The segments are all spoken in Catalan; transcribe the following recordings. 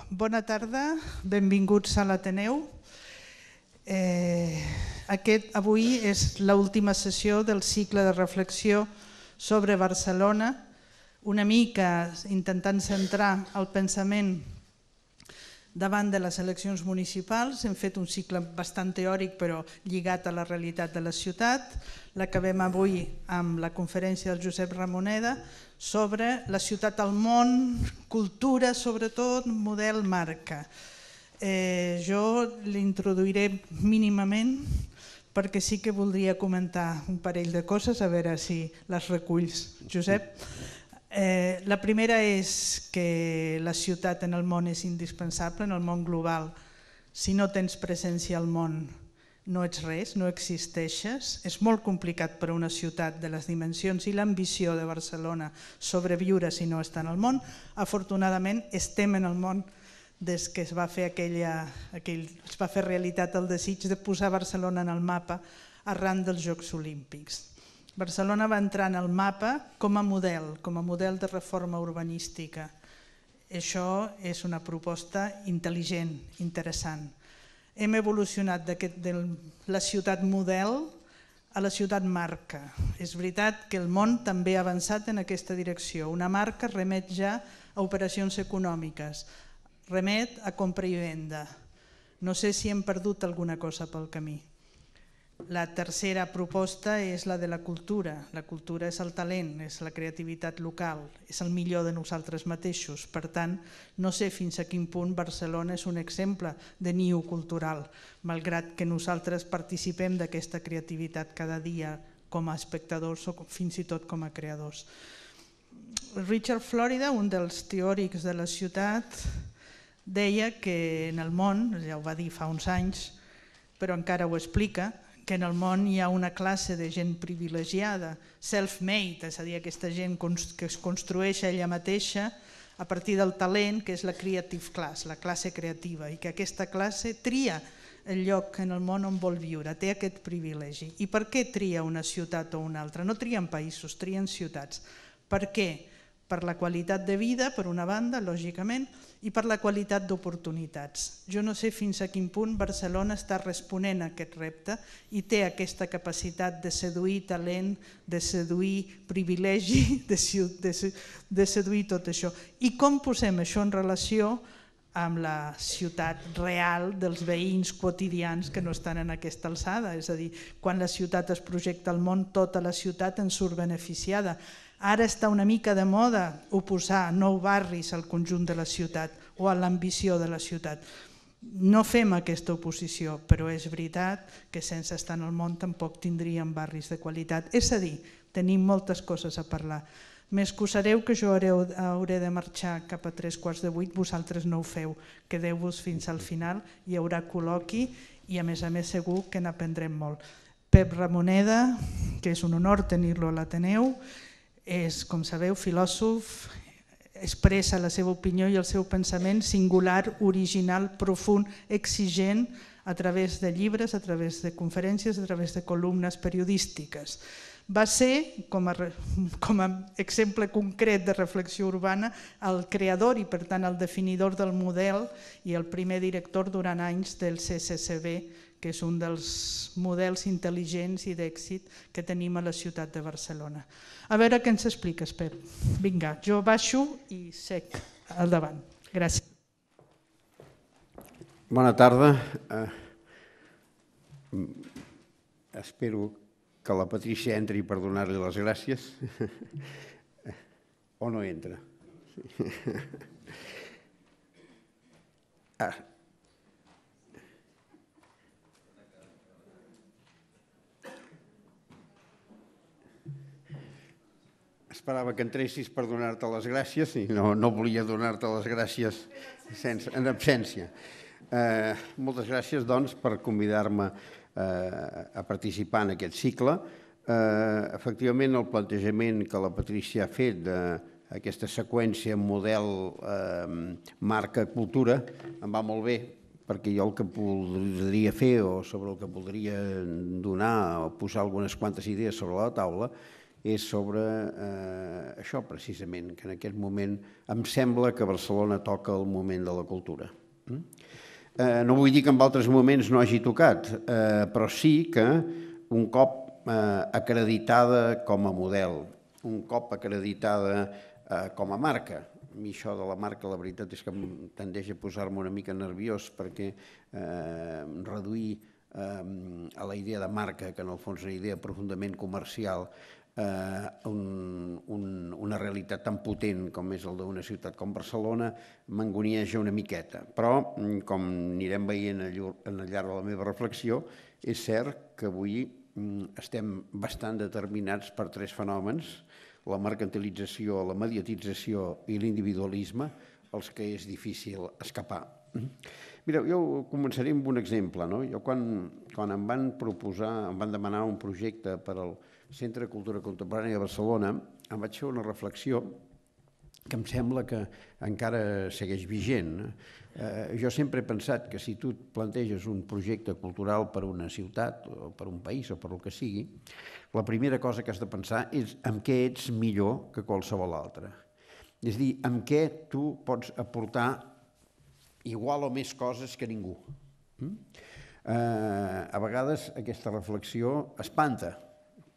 Bona tarda, benvinguts a l'Ateneu. Avui és l'última sessió del cicle de reflexió sobre Barcelona, una mica intentant centrar el pensament davant de les eleccions municipals. Hem fet un cicle bastant teòric però lligat a la realitat de la ciutat. L'acabem avui amb la conferència del Josep Ramoneda sobre la ciutat al món, cultura, sobretot model marca. Jo l'introduiré mínimament perquè sí que voldria comentar un parell de coses, a veure si les reculls, Josep. La primera és que la ciutat en el món és indispensable, en el món global. Si no tens presència al món no ets res, no existeixes. És molt complicat per a una ciutat de les dimensions i l'ambició de Barcelona sobreviure si no està en el món. Afortunadament estem en el món des que es va fer realitat el desig de posar Barcelona en el mapa arran dels Jocs Olímpics. Barcelona va entrar en el mapa com a model de reforma urbanística. Això és una proposta intel·ligent, interessant. Hem evolucionat de la ciutat model a la ciutat marca. És veritat que el món també ha avançat en aquesta direcció. Una marca remet ja a operacions econòmiques, remet a compra i venda. No sé si hem perdut alguna cosa pel camí. La tercera proposta és la de la cultura. La cultura és el talent, és la creativitat local, és el millor de nosaltres mateixos. Per tant, no sé fins a quin punt Barcelona és un exemple de niu cultural, malgrat que nosaltres participem d'aquesta creativitat cada dia com a espectadors o fins i tot com a creadors. Richard Florida, un dels teòrics de la ciutat, deia que en el món, ja ho va dir fa uns anys, però encara ho explica, que en el món hi ha una classe de gent privilegiada, self-made, és a dir, aquesta gent que es construeix ella mateixa a partir del talent, que és la creative class, la classe creativa, i que aquesta classe tria el lloc en el món on vol viure, té aquest privilegi. I per què tria una ciutat o una altra? No trien països, trien ciutats. Per què? Per la qualitat de vida, per una banda, lògicament, i per la qualitat d'oportunitats. Jo no sé fins a quin punt Barcelona està responent a aquest repte i té aquesta capacitat de seduir talent, de seduir privilegi, de seduir tot això. I com posem això en relació amb la ciutat real dels veïns quotidians que no estan en aquesta alçada? És a dir, quan la ciutat es projecta al món, tota la ciutat en surt beneficiada. Ara està una mica de moda oposar nou barris al conjunt de la ciutat o a l'ambició de la ciutat. No fem aquesta oposició, però és veritat que sense estar en el món tampoc tindríem barris de qualitat. És a dir, tenim moltes coses a parlar. M'excusareu que jo hauré de marxar cap a 7:45, vosaltres no ho feu. Quedeu-vos fins al final, hi haurà col·loqui i a més segur que n'aprendrem molt. Pep Ramoneda, que és un honor tenir-lo a l'Ateneu, és, com sabeu, filòsof, expressa la seva opinió i el seu pensament singular, original, profund, exigent, a través de llibres, a través de conferències, a través de columnes periodístiques. Va ser, com a exemple concret de reflexió urbana, el creador i, per tant, el definidor del model i el primer director durant anys del CCCB, que és un dels models intel·ligents i d'èxit que tenim a la ciutat de Barcelona. A veure què ens expliques, Pep. Vinga, jo baixo i sec al davant. Gràcies. Bona tarda. Espero que la Patrícia entri per donar-li les gràcies. O no entra? Esperava que entressis per donar-te les gràcies i no volia donar-te les gràcies en absència. Moltes gràcies, doncs, per convidar-me a participar en aquest cicle. Efectivament, el plantejament que la Patrícia ha fet d'aquesta seqüència model marca cultura em va molt bé, perquè jo el que voldria fer o sobre el que voldria donar o posar algunes quantes idees sobre la taula és sobre això precisament, que en aquest moment em sembla que Barcelona toca el moment de la cultura. No vull dir que en altres moments no hagi tocat, però sí que un cop acreditada com a model, un cop acreditada com a marca. A mi això de la marca, la veritat és que em tendeix a posar-me una mica nerviós perquè reduir a la idea de marca, que en el fons és una idea profundament comercial, una realitat tan potent com és el d'una ciutat com Barcelona, m'angonieja una miqueta. Però, com anirem veient al llarg de la meva reflexió, és cert que avui estem bastant determinats per tres fenòmens: la mercantilització, la mediatització i l'individualisme, els que és difícil escapar. Mireu, jo començaré amb un exemple. Jo quan em van proposar, em van demanar un projecte per al Centre de Cultura Contemporània de Barcelona, em vaig fer una reflexió que em sembla que encara segueix vigent. Jo sempre he pensat que si tu et planteges un projecte cultural per a una ciutat o per a un país o per el que sigui, la primera cosa que has de pensar és en què ets millor que qualsevol altre. És a dir, en què tu pots aportar igual o més coses que ningú. A vegades aquesta reflexió espanta,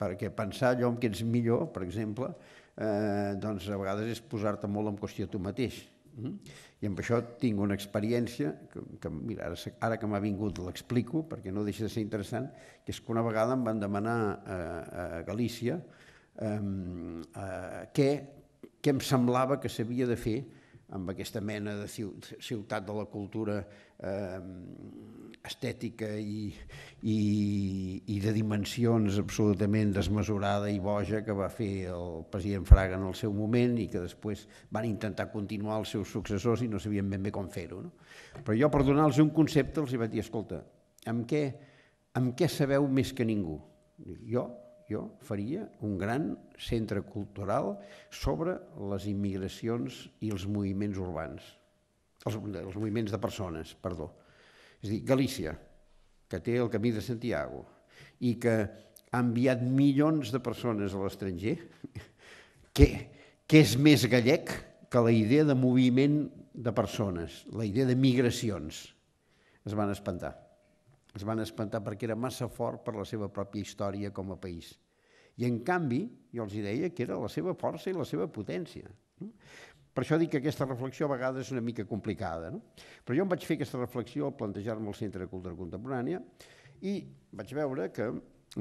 perquè pensar allò en què ets millor, per exemple, doncs a vegades és posar-te molt en qüestió tu mateix. I amb això tinc una experiència, que mira, ara que m'ha vingut l'explico, perquè no deixa de ser interessant, que és que una vegada em van demanar a Galícia què em semblava que s'havia de fer amb aquesta mena de ciutat de la cultura estètica i de dimensions absolutament desmesurada i boja que va fer el president Fraga en el seu moment i que després van intentar continuar els seus successors i no sabien ben bé com fer-ho. Però jo, per donar-los un concepte, els vaig dir: escolta, amb què sabeu més que ningú? Jo faria un gran centre cultural sobre les immigracions i els moviments urbans, els moviments de persones, perdó. És a dir, Galícia, que té el Camí de Santiago i que ha enviat milions de persones a l'estranger, què és més gallec que la idea de moviment de persones, la idea de migracions? Es van espantar. Es van espantar perquè era massa fort per la seva pròpia història com a país. I en canvi, jo els deia que era la seva força i la seva potència. Per això dic que aquesta reflexió a vegades és una mica complicada. Però jo em vaig fer aquesta reflexió al plantejar-me el Centre de Cultura Contemporània i vaig veure que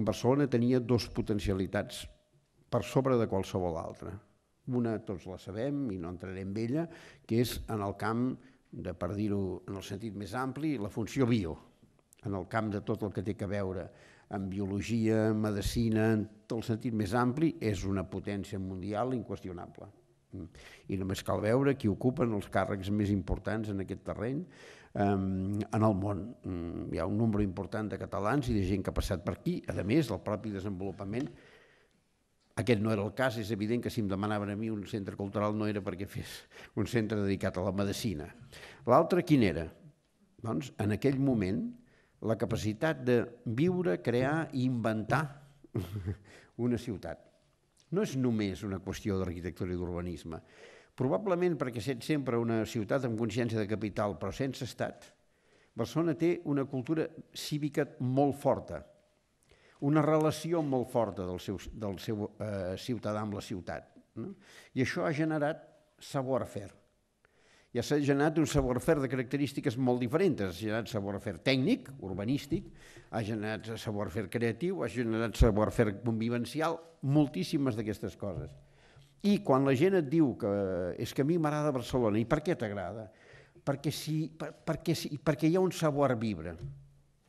Barcelona tenia dues potencialitats per sobre de qualsevol altra. Una, tots la sabem i no entraré en ella, que és en el camp, per dir-ho en el sentit més ampli, la funció bio. En el camp de tot el que té a veure amb biologia, medicina, en tot el sentit més ampli, és una potència mundial inqüestionable. I només cal veure qui ocupen els càrrecs més importants en aquest terreny en el món. Hi ha un nombre important de catalans i de gent que ha passat per aquí. A més, el propi desenvolupament, aquest no era el cas, és evident que si em demanaven a mi un centre cultural no era perquè fes un centre dedicat a la medicina. L'altre quin era? Doncs en aquell moment la capacitat de viure, crear i inventar una ciutat. No és només una qüestió d'arquitectura i d'urbanisme. Probablement perquè sent sempre una ciutat amb consciència de capital però sense estat, Barcelona té una cultura cívica molt forta, una relació molt forta del seu ciutadà amb la ciutat. I això ha generat savoir-faire. Ja s'ha generat un savoir-faire de característiques molt diferents. Ha generat savoir-faire tècnic, urbanístic, ha generat savoir-faire creatiu, ha generat savoir-faire convivencial, moltíssimes d'aquestes coses. I quan la gent et diu que és que a mi m'agrada Barcelona, i per què t'agrada? Perquè hi ha un savoir-vivre.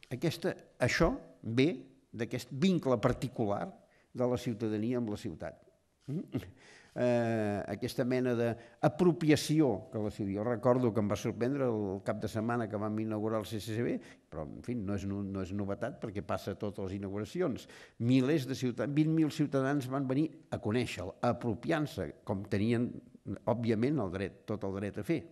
Això ve d'aquest vincle particular de la ciutadania amb la ciutat. Aquesta mena d'apropiació que la ciutat. Jo recordo que em va sorprendre el cap de setmana que vam inaugurar el CCCB, però en fi, no és novetat perquè passa a totes les inauguracions. Milers de ciutadans, 20.000 ciutadans van venir a conèixer-lo, a apropiar-se, com tenien, òbviament, tot el dret a fer.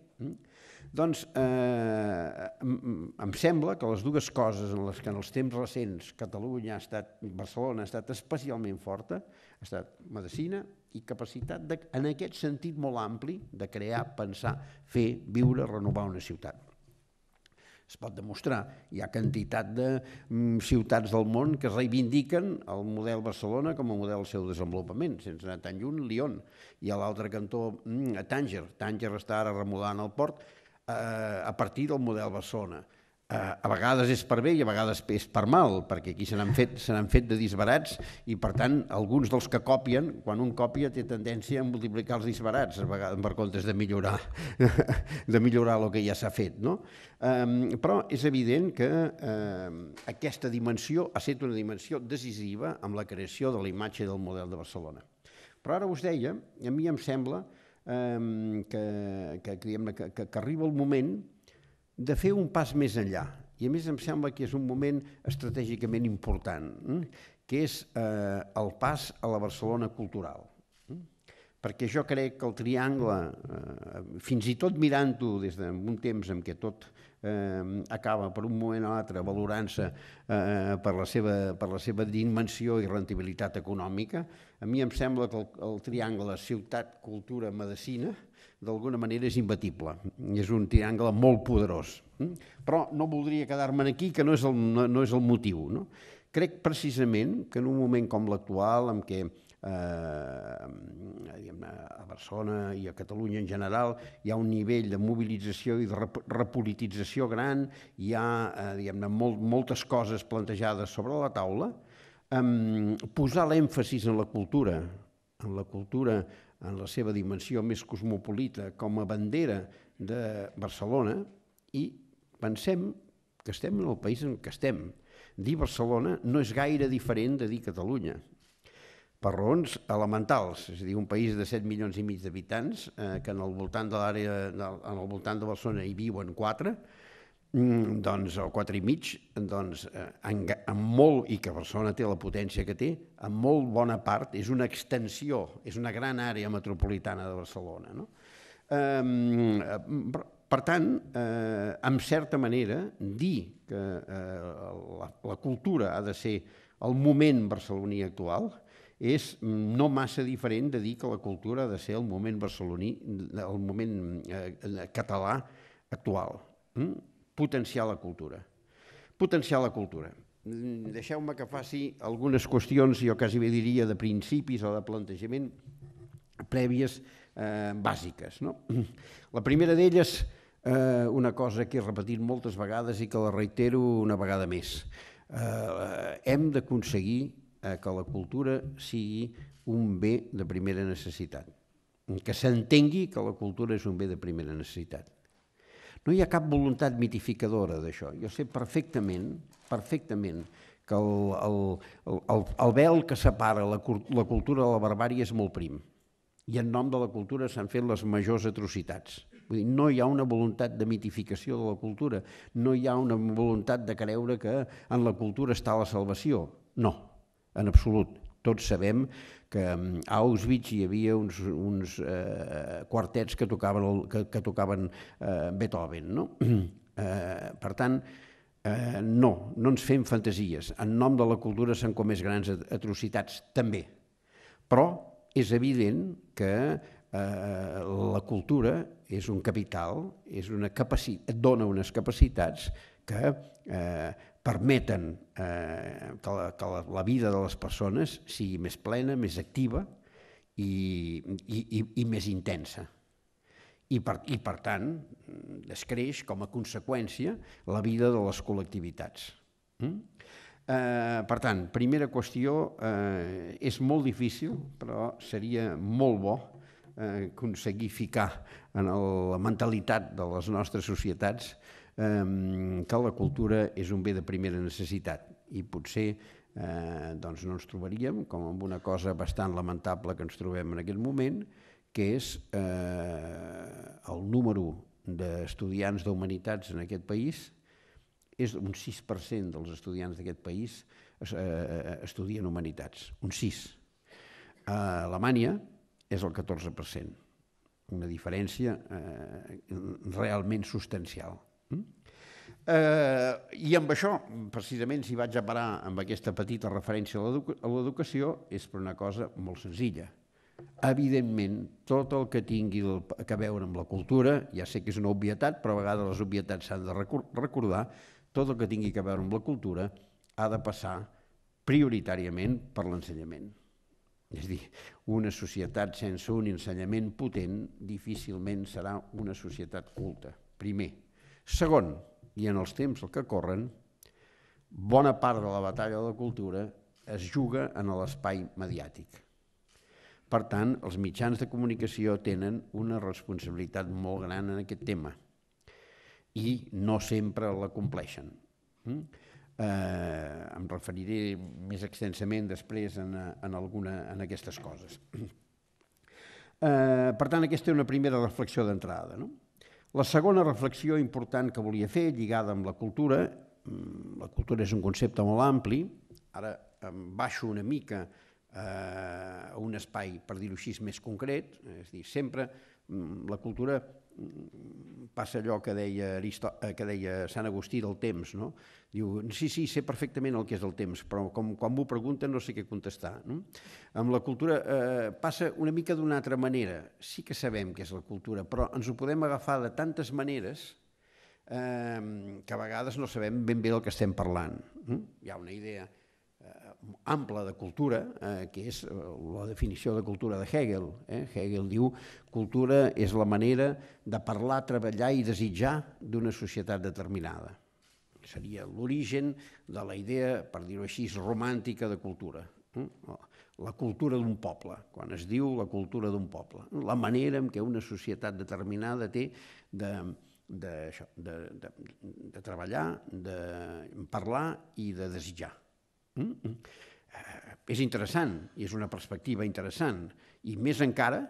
Doncs em sembla que les dues coses en les que en els temps recents Barcelona ha estat especialment forta, ha estat medicina i capacitat, en aquest sentit molt ampli, de crear, pensar, fer, viure, renovar una ciutat. Es pot demostrar, hi ha quantitat de ciutats del món que reivindiquen el model Barcelona com a model del seu desenvolupament, sense anar tan lluny, Lyon, i a l'altre cantó Tànger. Tànger està ara remodelant el port a partir del model Barcelona. A vegades és per bé i a vegades és per mal, perquè aquí se n'han fet de disbarats i, per tant, alguns dels que copien, quan un copia té tendència a multiplicar els disbarats, per comptes de millorar el que ja s'ha fet. Però és evident que aquesta dimensió ha estat una dimensió decisiva amb la creació de la imatge del model de Barcelona. Però ara us deia, a mi em sembla que arriba el moment de fer un pas més enllà. I a més em sembla que és un moment estratègicament important, que és el pas a la Barcelona cultural. Perquè jo crec que el triangle, fins i tot mirant-ho des d'un temps en què tot acaba per un moment o l'altre valorant-se per la seva dimensió i rendibilitat econòmica, a mi em sembla que el triangle ciutat, cultura, medicina d'alguna manera és imbatible. És un triangle molt poderós. Però no voldria quedar-me'n aquí, que no és el motiu. Crec precisament que en un moment com l'actual, en què a Barcelona i a Catalunya en general hi ha un nivell de mobilització i de repolitització gran, hi ha moltes coses plantejades sobre la taula, posar l'èmfasis en la cultura, en la seva dimensió més cosmopolita, com a bandera de Barcelona, i pensem que estem en el país en què estem. Dir Barcelona no és gaire diferent de dir Catalunya, per raons elementals, és a dir, un país de 7 milions i mig d'habitants, que al voltant de Barcelona hi viuen 4, o 4 i mig, amb molt, i que Barcelona té la potència que té, en molt bona part és una extensió, és una gran àrea metropolitana de Barcelona. Per tant, en certa manera, dir que la cultura ha de ser el moment barceloní actual és no massa diferent de dir que la cultura ha de ser el moment barceloní, el moment català actual. Potenciar la cultura. Potenciar la cultura. Deixeu-me que faci algunes qüestions, jo quasi bé diria, de principis o de plantejament prèvies bàsiques. La primera d'elles, una cosa que he repetit moltes vegades i que la reitero una vegada més. Hem d'aconseguir que la cultura sigui un bé de primera necessitat. Que s'entengui que la cultura és un bé de primera necessitat. No hi ha cap voluntat mitificadora d'això. Jo sé perfectament que el vel que separa la cultura de la barbàrie és molt prim. I en nom de la cultura s'han fet les majors atrocitats. Vull dir, no hi ha una voluntat de mitificació de la cultura, no hi ha una voluntat de creure que en la cultura està la salvació. No, en absolut. Tots sabem que a Auschwitz hi havia uns quartets que tocaven Beethoven. Per tant, no ens fem fantasies. En nom de la cultura s'han comès grans atrocitats, també. Però és evident que la cultura és un capital, et dona unes capacitats que permeten que la vida de les persones sigui més plena, més activa i més intensa. I per tant, descreix com a conseqüència la vida de les col·lectivitats. Per tant, primera qüestió, és molt difícil, però seria molt bo aconseguir ficar en la mentalitat de les nostres societats que la cultura és un bé de primera necessitat i potser no ens trobaríem com amb una cosa bastant lamentable que ens trobem en aquest moment, que és el número d'estudiants d'humanitats en aquest país. És un 6% dels estudiants d'aquest país estudien humanitats, un 6%. A Alemanya és el 14%. una diferència realment substancial. I amb això, precisament, si vaig a parar amb aquesta petita referència a l'educació, és per una cosa molt senzilla. Evidentment, tot el que tingui a veure amb la cultura, ja sé que és una obvietat, però a vegades les obvietats s'han de recordar, tot el que tingui a veure amb la cultura ha de passar prioritàriament per l'ensenyament. És a dir, una societat sense un ensenyament potent difícilment serà una societat culta, primer. Segon, i en els temps que corren, bona part de la batalla de la cultura es juga en l'espai mediàtic. Per tant, els mitjans de comunicació tenen una responsabilitat molt gran en aquest tema i no sempre la compleixen. Em referiré més extensament després en aquestes coses. Per tant, aquesta és una primera reflexió d'entrada. La segona reflexió important que volia fer, lligada amb la cultura és un concepte molt ampli, ara em baixo una mica a un espai, per dir-ho així, més concret, és a dir, sempre la cultura passa allò que deia Sant Agustí del temps, no? Diu, sí, sé perfectament el que és el temps, però quan m'ho pregunten no sé què contestar. Amb la cultura passa una mica d'una altra manera. Sí que sabem què és la cultura, però ens ho podem agafar de tantes maneres que a vegades no sabem ben bé del que estem parlant. Hi ha una idea ampla de cultura, que és la definició de cultura de Hegel. Hegel diu que cultura és la manera de parlar, treballar i desitjar d'una societat determinada. Seria l'origen de la idea, per dir-ho així, romàntica de cultura. La cultura d'un poble, quan es diu la cultura d'un poble. La manera en què una societat determinada té de treballar, de parlar i de desitjar. És interessant i és una perspectiva interessant i més encara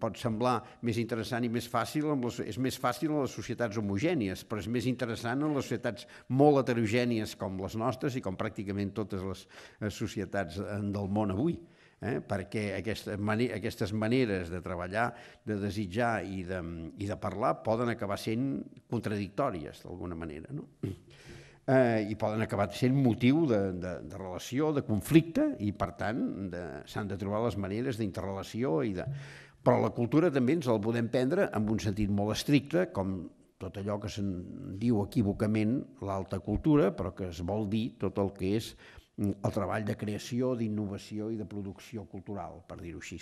pot semblar més interessant i més fàcil, és més fàcil en les societats homogènies, però és més interessant en les societats molt heterogènies com les nostres i com pràcticament totes les societats del món avui, perquè aquestes maneres de treballar, de desitjar i de parlar poden acabar sent contradictòries d'alguna manera, no? I poden acabar sent motiu de relació, de conflicte, i per tant s'han de trobar les maneres d'interrelació. Però la cultura també ens la podem prendre en un sentit molt estricte, com tot allò que se'n diu equívocament l'alta cultura, però que es vol dir tot el que és el treball de creació, d'innovació i de producció cultural, per dir-ho així.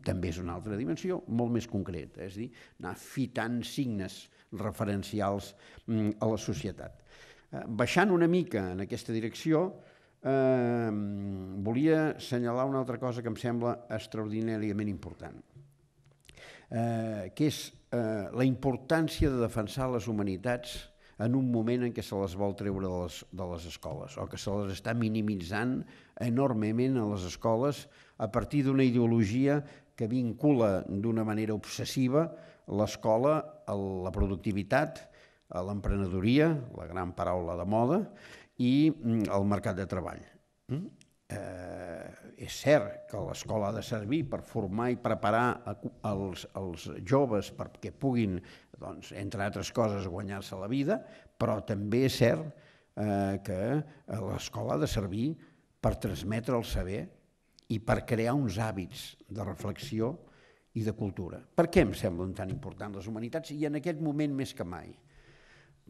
També és una altra dimensió molt més concreta, és a dir, anar fitant signes referencials a la societat. Baixant una mica en aquesta direcció, volia assenyalar una altra cosa que em sembla extraordinàriament important, que és la importància de defensar les humanitats en un moment en què se les vol treure de les escoles o que se les està minimitzant enormement a les escoles a partir d'una ideologia que vincula d'una manera obsessiva l'escola a la productivitat, a l'emprenedoria, la gran paraula de moda, i al mercat de treball. És cert que l'escola ha de servir per formar i preparar els joves perquè puguin, entre altres coses, guanyar-se la vida, però també és cert que l'escola ha de servir per transmetre el saber i per crear uns hàbits de reflexió i de cultura. Per què em semblen tan importants les humanitats i en aquest moment més que mai?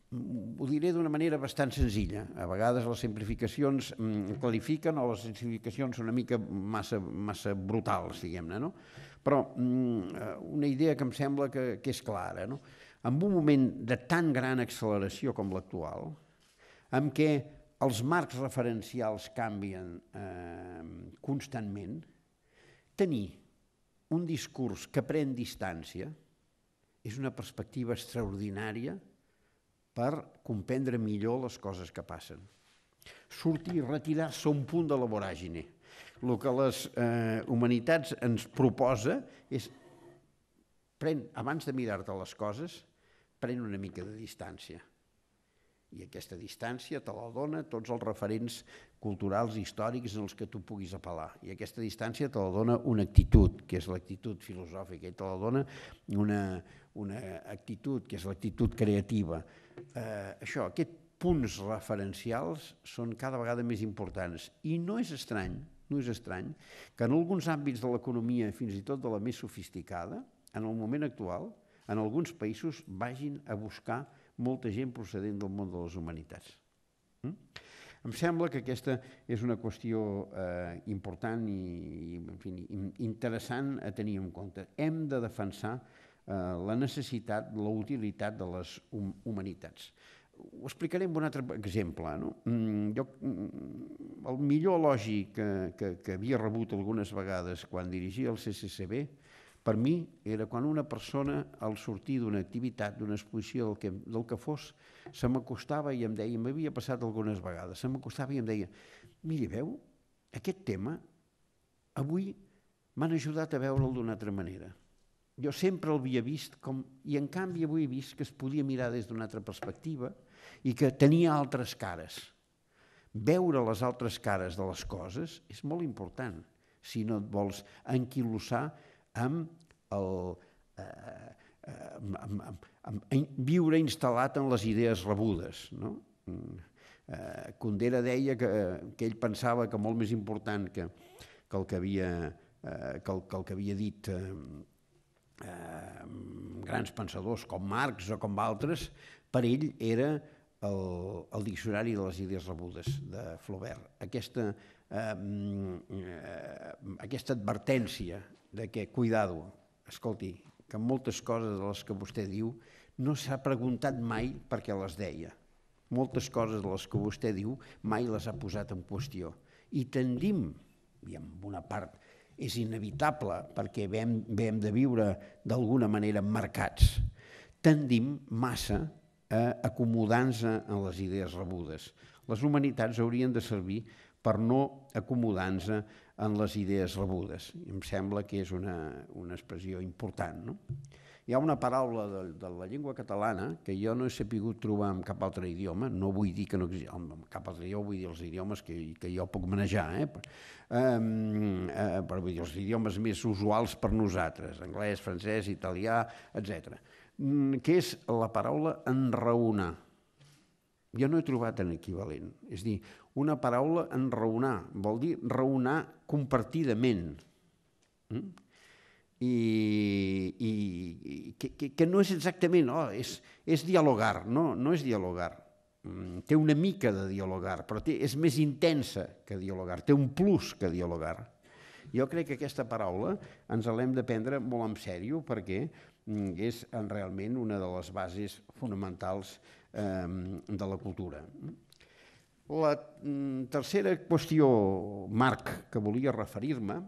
Ho diré d'una manera bastant senzilla. A vegades les simplificacions clarifiquen o les simplificacions són una mica massa brutals, diguem-ne, no? Però una idea que em sembla que és clara, no? En un moment de tan gran acceleració com l'actual, en què els marcs referencials canvien constantment, tenir un discurs que pren distància és una perspectiva extraordinària per comprendre millor les coses que passen. Sortir i retirar-se un punt de la voràgine. El que les humanitats ens proposa és, abans de mirar-te les coses, pren una mica de distància I aquesta distància te la dona tots els referents culturals i històrics en els que tu puguis apel·lar. I aquesta distància te la dona una actitud, que és l'actitud filosòfica, i te la dona una actitud, que és l'actitud creativa. Aquests punts referencials són cada vegada més importants. I no és estrany que en alguns àmbits de l'economia, fins i tot de la més sofisticada, en el moment actual, en alguns països vagin a buscar molta gent procedent del món de les humanitats. Em sembla que aquesta és una qüestió important i interessant a tenir en compte. Hem de defensar la necessitat, la utilitat de les humanitats. Ho explicaré amb un altre exemple. El millor elogi que havia rebut algunes vegades quan dirigia el CCCB, per mi, era quan una persona, al sortir d'una activitat, d'una exposició, del que fos, se m'acostava i em deia, m'havia passat algunes vegades, se m'acostava i em deia, miri, veu, aquest tema, avui m'han ajudat a veure'l d'una altra manera. Jo sempre l'havia vist com, i en canvi avui he vist que es podia mirar des d'una altra perspectiva i que tenia altres cares. Veure les altres cares de les coses és molt important, si no et vols enquilossar amb viure instal·lat en les idees rebudes. Kundera deia que ell pensava que molt més important que el que havia dit grans pensadors com Marx o com altres, per ell era el diccionari de les idees rebudes de Flaubert. Aquesta advertència de que, cuidado, escolti, que moltes coses de les que vostè diu no s'ha preguntat mai per què les deia. Moltes coses de les que vostè diu mai les ha posat en qüestió. I tendim, i en una part és inevitable perquè hem de viure d'alguna manera marcats, tendim massa a acomodar-nos en les idees rebudes. Les humanitats haurien de servir per no acomodar-nos en les idees rebudes. Em sembla que és una expressió important. Hi ha una paraula de la llengua catalana que jo no he sabut trobar en cap altre idioma, no vull dir que no existeixi, en cap altre idioma, vull dir els idiomes que jo puc manejar, però vull dir els idiomes més usuals per nosaltres, anglès, francès, italià, etc., que és la paraula enraonar. Jo no he trobat un equivalent. És a dir, una paraula enraonar vol dir raonar compartidament. I que no és exactament, és dialogar, no és dialogar. Té una mica de dialogar, però és més intensa que dialogar, té un plus que dialogar. Jo crec que aquesta paraula ens l'hem de prendre molt en sèrio perquè és realment una de les bases fonamentals de la cultura. La tercera qüestió, Marc, que volia referir-me,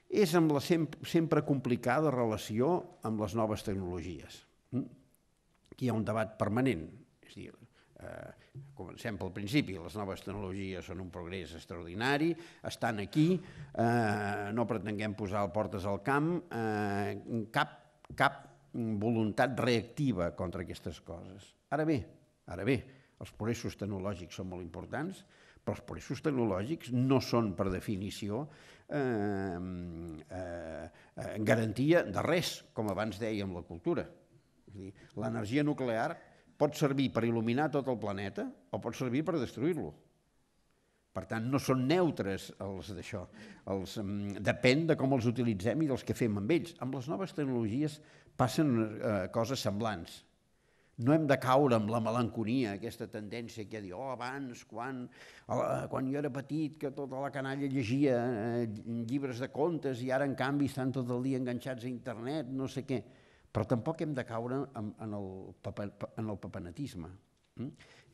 és amb la sempre complicada relació amb les noves tecnologies. Aquí hi ha un debat permanent. És a dir, comencem pel principi, les noves tecnologies són un progrés extraordinari, estan aquí, no pretenguem posar portes al camp, cap voluntat reactiva contra aquestes coses. Ara bé, els progressos tecnològics són molt importants, però els progressos tecnològics no són, per definició, garantia de res, com abans dèiem la cultura. L'energia nuclear pot servir per il·luminar tot el planeta o pot servir per destruir-lo. Per tant, no són neutres els d'això. Depèn de com els utilitzem i dels que fem amb ells. Amb les noves tecnologies passen coses semblants. No hem de caure amb la melanconia, aquesta tendència que ha dit, abans, quan jo era petit, que tota la canalla llegia llibres de contes i ara, en canvi, estan tot el dia enganxats a internet, no sé què. Però tampoc hem de caure en el papenatisme.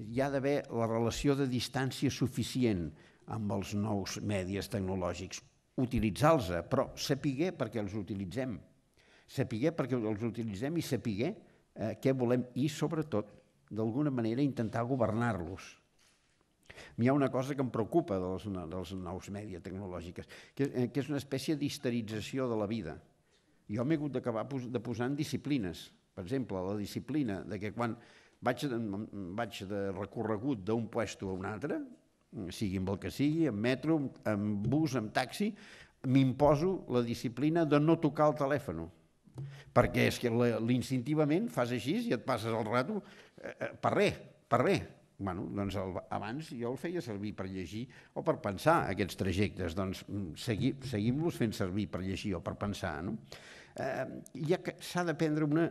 Hi ha d'haver la relació de distància suficient amb els nous mèdies tecnològics. Utilitzar-los, però saber per què els utilitzem. Saber per què els utilitzem i saber què volem i, sobretot, d'alguna manera intentar governar-los. Hi ha una cosa que em preocupa dels nous mèdies tecnològics, que és una espècie d'histerització de la vida. Jo m'he hagut d'acabar de posar en disciplines. Per exemple, la disciplina de que quan Vaig de recorregut d'un puesto a un altre, sigui amb el que sigui, amb metro, amb bus, amb taxi, m'imposo la disciplina de no tocar el telèfon. Perquè és que instintivament fas així i et passes el rato per res. Bueno, doncs abans jo el feia servir per llegir o per pensar aquests trajectes, doncs seguim-los fent servir per llegir o per pensar, no? Ja que s'ha de prendre una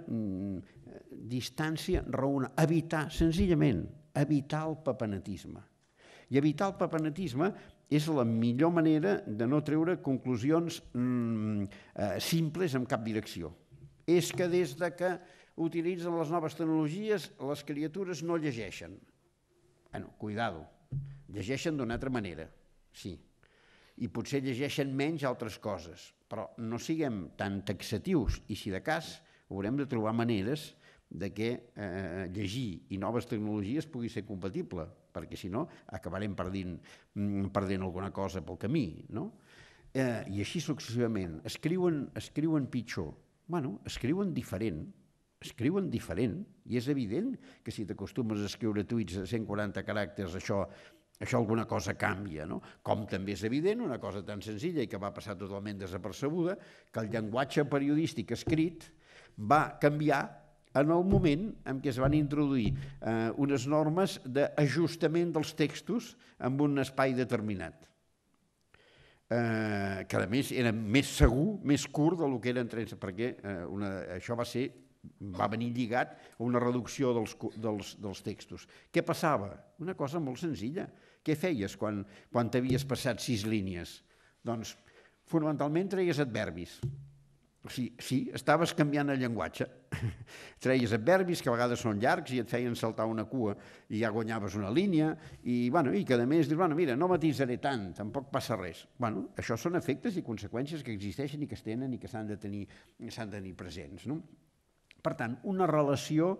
distància raonable, senzillament, evitar el papenatisme. I evitar el papenatisme és la millor manera de no treure conclusions simples en cap direcció. És que des que utilitzen les noves tecnologies les criatures no llegeixen. Bueno, cuidado, llegeixen d'una altra manera, sí. I potser llegeixen menys altres coses, però no siguem tan taxatius i si de cas haurem de trobar maneres de que llegir i noves tecnologies pugui ser compatible, perquè si no acabarem perdent alguna cosa pel camí, no? I així successivament. Escriuen pitjor. Bueno, escriuen diferent i és evident que si t'acostumes a escriure tuits de 140 caràcters això alguna cosa canvia, no? Com també és evident una cosa tan senzilla i que va passar totalment desapercebuda, que el llenguatge periodístic escrit va canviar en el moment en què es van introduir unes normes d'ajustament dels textos en un espai determinat, que a més era més segur, més curt del que eren 30, perquè això va venir lligat a una reducció dels textos. Què passava? Una cosa molt senzilla. Què feies quan t'havies passat 6 línies? Doncs fonamentalment treies adverbis. Sí, estaves canviant el llenguatge. Treies adverbis que a vegades són llargs i et feien saltar una cua i ja guanyaves una línia i que a més dius, mira, no matisaré tant, tampoc passa res. Això són efectes i conseqüències que existeixen i que es tenen i que s'han de tenir presents, no? Per tant, una relació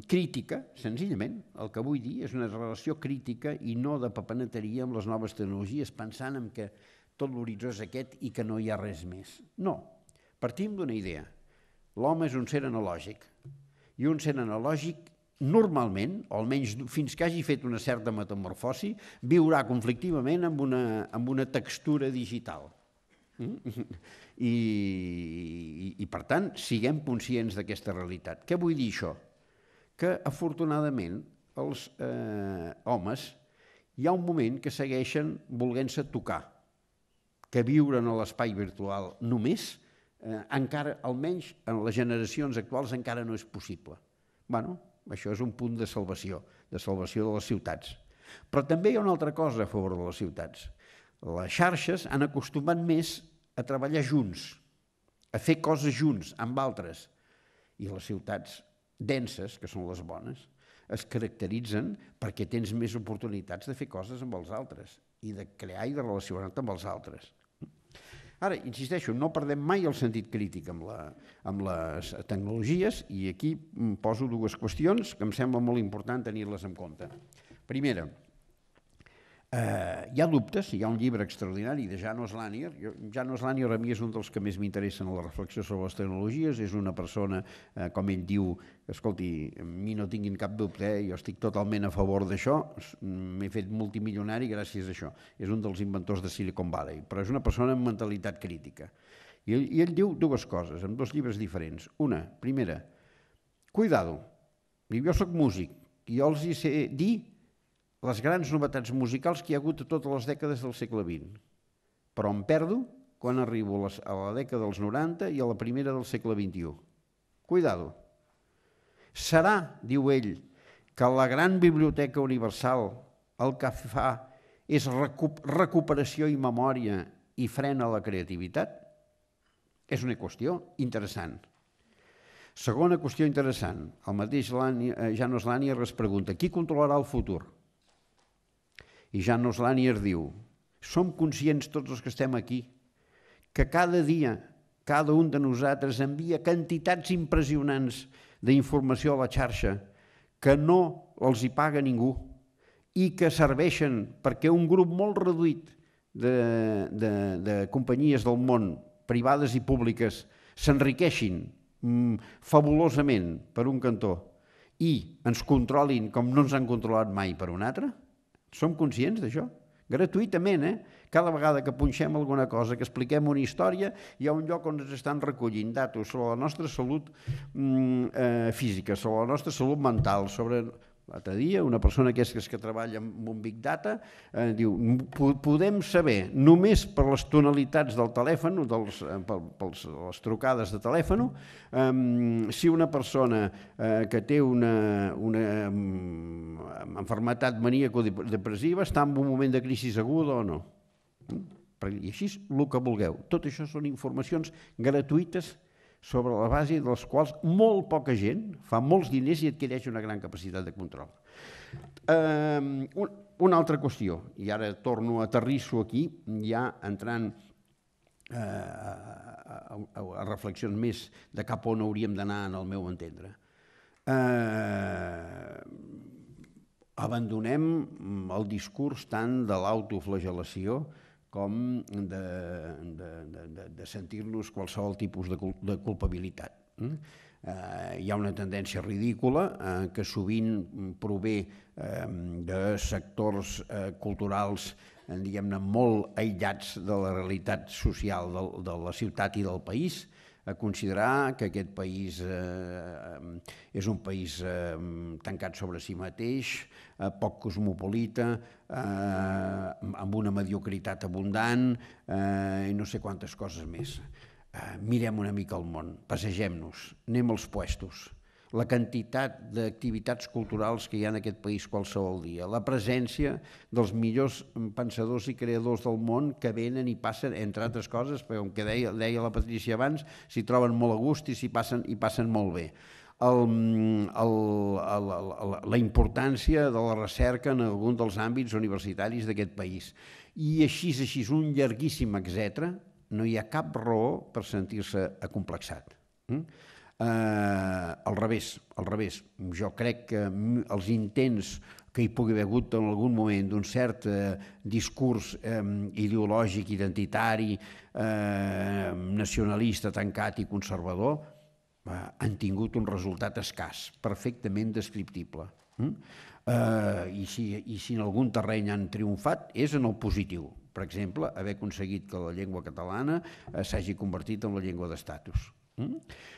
crítica, senzillament, el que vull dir és una relació crítica i no de papeneteria amb les noves tecnologies, pensant en que tot l'horitzó és aquest i que no hi ha res més. No, partim d'una idea. L'home és un ser analògic i un ser analògic normalment, o almenys fins que hagi fet una certa metamorfosi, viurà conflictivament amb una textura digital. I per tant, siguem conscients d'aquesta realitat. Què vull dir això? Que afortunadament els homes hi ha un moment que segueixen volent-se tocar, que viuren a l'espai virtual només, encara, almenys en les generacions actuals, encara no és possible. Això és un punt de salvació de les ciutats. Però també hi ha una altra cosa a favor de les ciutats. Les xarxes han acostumat més a treballar junts, a fer coses junts amb altres. I les ciutats denses, que són les bones, es caracteritzen perquè tens més oportunitats de fer coses amb els altres i de crear i de relacionar-te amb els altres. Ara, insisteixo, no perdem mai el sentit crític amb les tecnologies i aquí poso 2 qüestions que em sembla molt important tenir-les en compte. Primera, hi ha dubtes, hi ha un llibre extraordinari de Janos Lanier. Janos Lanier a mi és un dels que més m'interessen en la reflexió sobre les tecnologies, és una persona, com ell diu, escolti, a mi no tinguin cap dubte, jo estic totalment a favor d'això, m'he fet multimilionari gràcies a això, és un dels inventors de Silicon Valley, però és una persona amb mentalitat crítica. I ell diu 2 coses, en 2 llibres diferents. Una, primera, cuidado, jo soc músic i jo els hi sé dir les grans novetats musicals que hi ha hagut a totes les dècades del segle XX. Però em perdo quan arribo a la dècada dels 90 i a la primera del segle XXI. Cuidado. Serà, diu ell, que la gran biblioteca universal el que fa és recuperació i memòria i frena la creativitat? És una qüestió interessant. Segona qüestió interessant. El mateix Janos Lanier es pregunta qui controlarà el futur? I Janos Lanier diu, som conscients tots els que estem aquí que cada dia, cada un de nosaltres envia quantitats impressionants d'informació a la xarxa que no els hi paga ningú i que serveixen perquè un grup molt reduït de companyies del món, privades i públiques, s'enriqueixin fabulosament per un cantó i ens controlin com no ens han controlat mai per un altre? Som conscients d'això? Gratuïtament, cada vegada que punxem alguna cosa, que expliquem una història, hi ha un lloc on ens estan recollint datos sobre la nostra salut física, sobre la nostra salut mental, sobre... L'altre dia, una persona que treballa amb un Big Data diu, podem saber només per les tonalitats del telèfon, per les trucades de telèfon, si una persona que té una malaltia maníaco-depressiva està en un moment de crisi aguda o no. I així el que vulgueu. Tot això són informacions gratuïtes sobre la base de les quals molt poca gent fa molts diners i adquireix una gran capacitat de control. Una altra qüestió, i ara torno a aterrisso aquí, ja entrant a reflexions més de cap on hauríem d'anar en el meu entendre. Abandonem el discurs tant de l'autoflagel·lació com de sentir-nos qualsevol tipus de culpabilitat. Hi ha una tendència ridícula que sovint prové de sectors culturals diguem-ne molt aïllats de la realitat social de la ciutat i del país, a considerar que aquest país és un país tancat sobre si mateix, poc cosmopolita, amb una mediocritat abundant i no sé quantes coses més. Mirem una mica el món, passegem-nos, anem als puestos. La quantitat d'activitats culturals que hi ha en aquest país qualsevol dia, la presència dels millors pensadors i creadors del món que venen i passen, entre altres coses, perquè com que deia la Patrícia abans, s'hi troben molt a gust i s'hi passen molt bé. La importància de la recerca en algun dels àmbits universitaris d'aquest país. I així, un llarguíssim etcètera, no hi ha cap raó per sentir-se acomplexat. Al revés, jo crec que els intents que hi pugui haver hagut en algun moment d'un cert discurs ideològic, identitari, nacionalista, tancat i conservador, han tingut un resultat escàs, perfectament descriptible. I si en algun terreny han triomfat és en el positiu. Per exemple, haver aconseguit que la llengua catalana s'hagi convertit en la llengua d'estatus.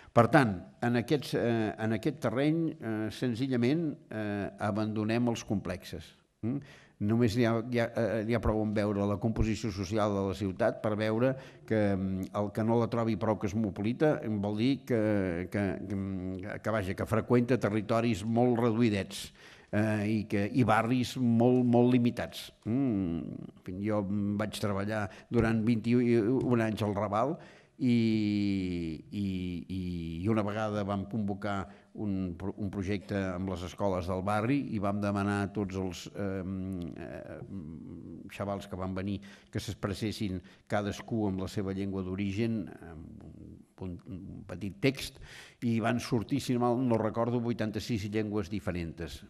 Per tant, en aquest terreny, senzillament, abandonem els complexes. Només n'hi ha prou en veure la composició social de la ciutat per veure que el que no la trobi prou cosmopolita vol dir que freqüenta territoris molt reduïdets i barris molt limitats. Jo vaig treballar durant 21 anys al Raval i una vegada vam convocar un projecte amb les escoles del barri i vam demanar a tots els xavals que van venir que s'expressessin cadascú amb la seva llengua d'origen, un petit text, i van sortir, si no recordo, 86 llengües diferents.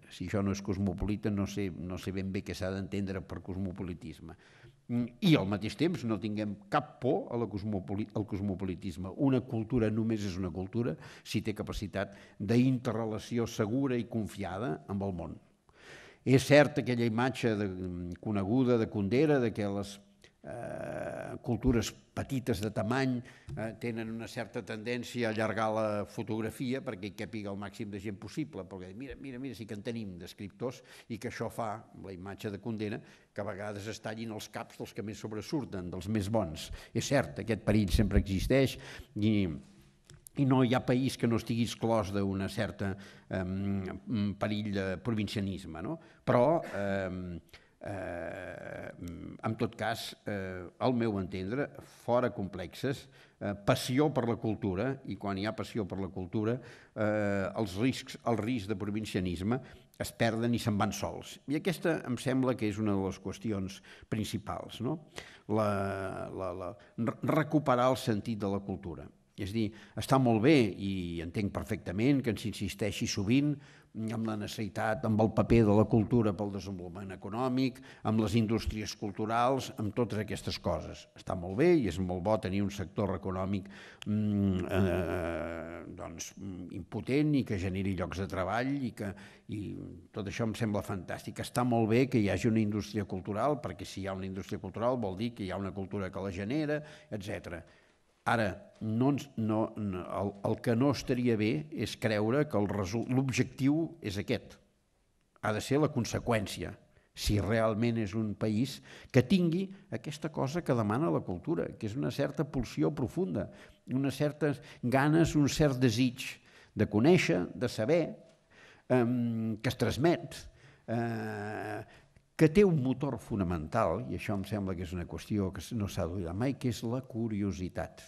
Si això no és cosmopolita, no sé ben bé què s'ha d'entendre per cosmopolitisme. I al mateix temps no tinguem cap por al cosmopolitisme. Una cultura només és una cultura si té capacitat d'interrelació segura i confiada amb el món. És cert aquella imatge coneguda de Kundera que les cultures petites de tamany tenen una certa tendència a allargar la fotografia perquè hi càpiga el màxim de gent possible, perquè mira, sí que en tenim d'escriptors i que això fa, la imatge de Kundera, que a vegades es tallin els caps dels que més sobresurten, dels més bons. És cert, aquest perill sempre existeix i no hi ha país que no estigui exclòs d'un cert perill de provincianisme, però en tot cas, al meu entendre, fora complexes, passió per la cultura, i quan hi ha passió per la cultura, el risc de provincianisme es perden i se'n van sols. I aquesta em sembla que és una de les qüestions principals, recuperar el sentit de la cultura. És a dir, està molt bé i entenc perfectament que ens insisteixi sovint amb la necessitat, amb el paper de la cultura pel desenvolupament econòmic, amb les indústries culturals, amb totes aquestes coses. Està molt bé i és molt bo tenir un sector econòmic impotent i que generi llocs de treball i tot això em sembla fantàstic. Està molt bé que hi hagi una indústria cultural, perquè si hi ha una indústria cultural vol dir que hi ha una cultura que la genera, etc. Ara, el que no estaria bé és creure que l'objectiu és aquest. Ha de ser la conseqüència, si realment és un país que tingui aquesta cosa que demana la cultura, que és una certa pulsió profunda, unes certes ganes, un cert desig de conèixer, de saber, que es transmet, que té un motor fonamental, i això em sembla que és una qüestió que no s'ha d'oblidar mai, que és la curiositat.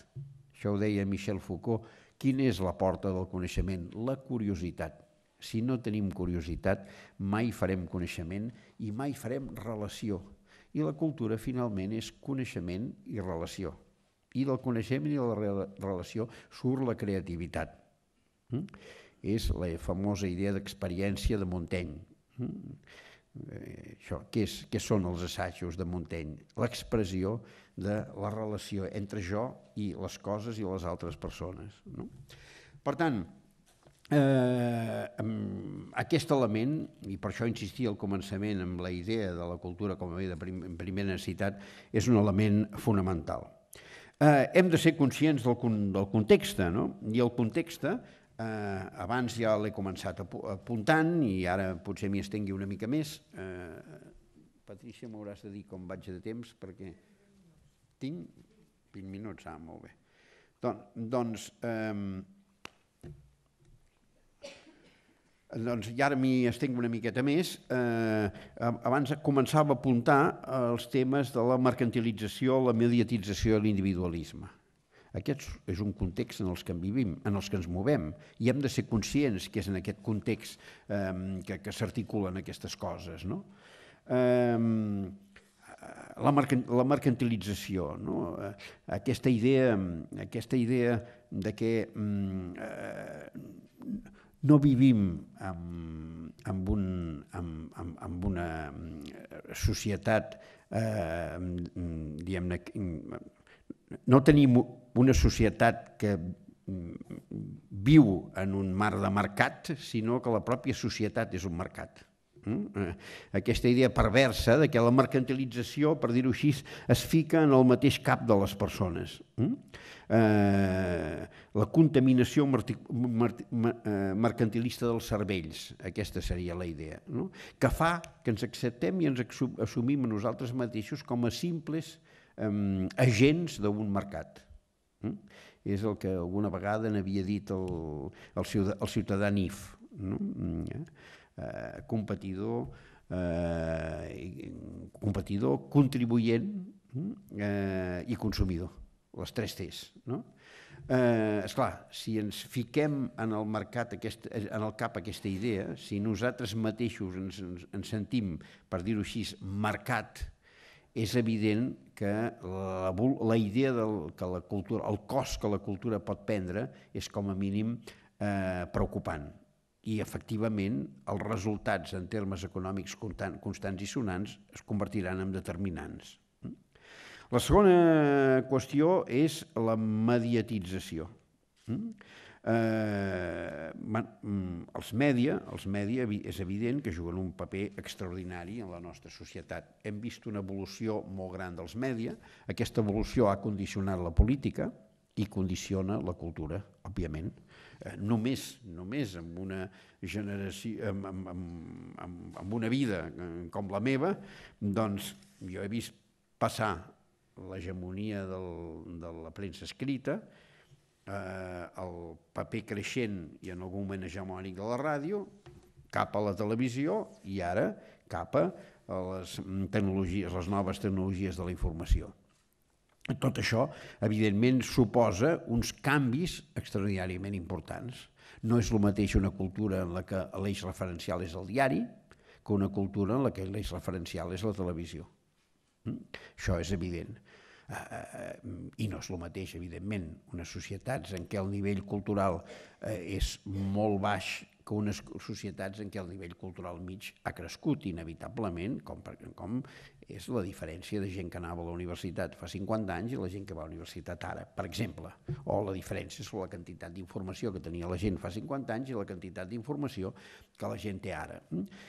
Això ho deia Michel Foucault. Quina és la porta del coneixement? La curiositat. Si no tenim curiositat, mai farem coneixement i mai farem relació. I la cultura, finalment, és coneixement i relació. I del coneixement i de la relació surt la creativitat. És la famosa idea d'experiència de Montaigne. Què són els assajos de Montaigne? L'expressió de la relació entre jo i les coses i les altres persones. Per tant, aquest element, i per això insistia al començament amb la idea de la cultura com a bé de primera necessitat, és un element fonamental. Hem de ser conscients del context, i el context abans ja l'he començat apuntant i ara potser m'hi estengui una mica més. Patrícia, m'hauràs de dir com vaig de temps perquè tinc 20 minuts, molt bé. Doncs i ara m'hi estenc una miqueta més. Abans començava a apuntar els temes de la mercantilització, la mediatització i l'individualisme. Aquest és un context en els que vivim, en els que ens movem, i hem de ser conscients que és en aquest context que s'articulen aquestes coses. La mercantilització, aquesta idea de que no vivim en una societat, diguem-ne, no tenim una societat que viu en un marc de mercat, sinó que la pròpia societat és un mercat. Aquesta idea perversa de que la mercantilització, per dir-ho així, es fica en el mateix cap de les persones. La contaminació mercantilista dels cervells, aquesta seria la idea, que fa que ens acceptem i ens assumim a nosaltres mateixos com a simples agents d'un mercat. És el que alguna vegada n'havia dit el ciutadà Nif, competidor, contribuent i consumidor, les 3 Ts. Esclar, si ens fiquem en el mercat, en el cap aquesta idea, si nosaltres mateixos ens sentim, per dir-ho així, mercat, és evident que la idea que la cultura, el cost que la cultura pot prendre és com a mínim preocupant. I efectivament els resultats en termes econòmics constants i sonants es convertiran en determinants. La segona qüestió és la mediatització. Els mèdia és evident que juguen un paper extraordinari en la nostra societat. Hem vist una evolució molt gran dels mèdia. Aquesta evolució ha condicionat la política i condiciona la cultura, òbviament. Només amb una generació, amb una vida com la meva, doncs jo he vist passar l'hegemonia de la premsa escrita, el paper creixent i en algun moment hegemònic de la ràdio, cap a la televisió i ara cap a les noves tecnologies de la informació. Tot això, evidentment, suposa uns canvis extraordinàriament importants. No és el mateix una cultura en la que l'eix referencial és el diari que una cultura en la que l'eix referencial és la televisió. Això és evident. I no és el mateix, evidentment, unes societats en què el nivell cultural és molt baix que unes societats en què el nivell cultural mig ha crescut inevitablement, com és la diferència de gent que anava a la universitat fa 50 anys i la gent que va a la universitat ara, per exemple, o la diferència sobre la quantitat d'informació que tenia la gent fa 50 anys i la quantitat d'informació que la gent té ara.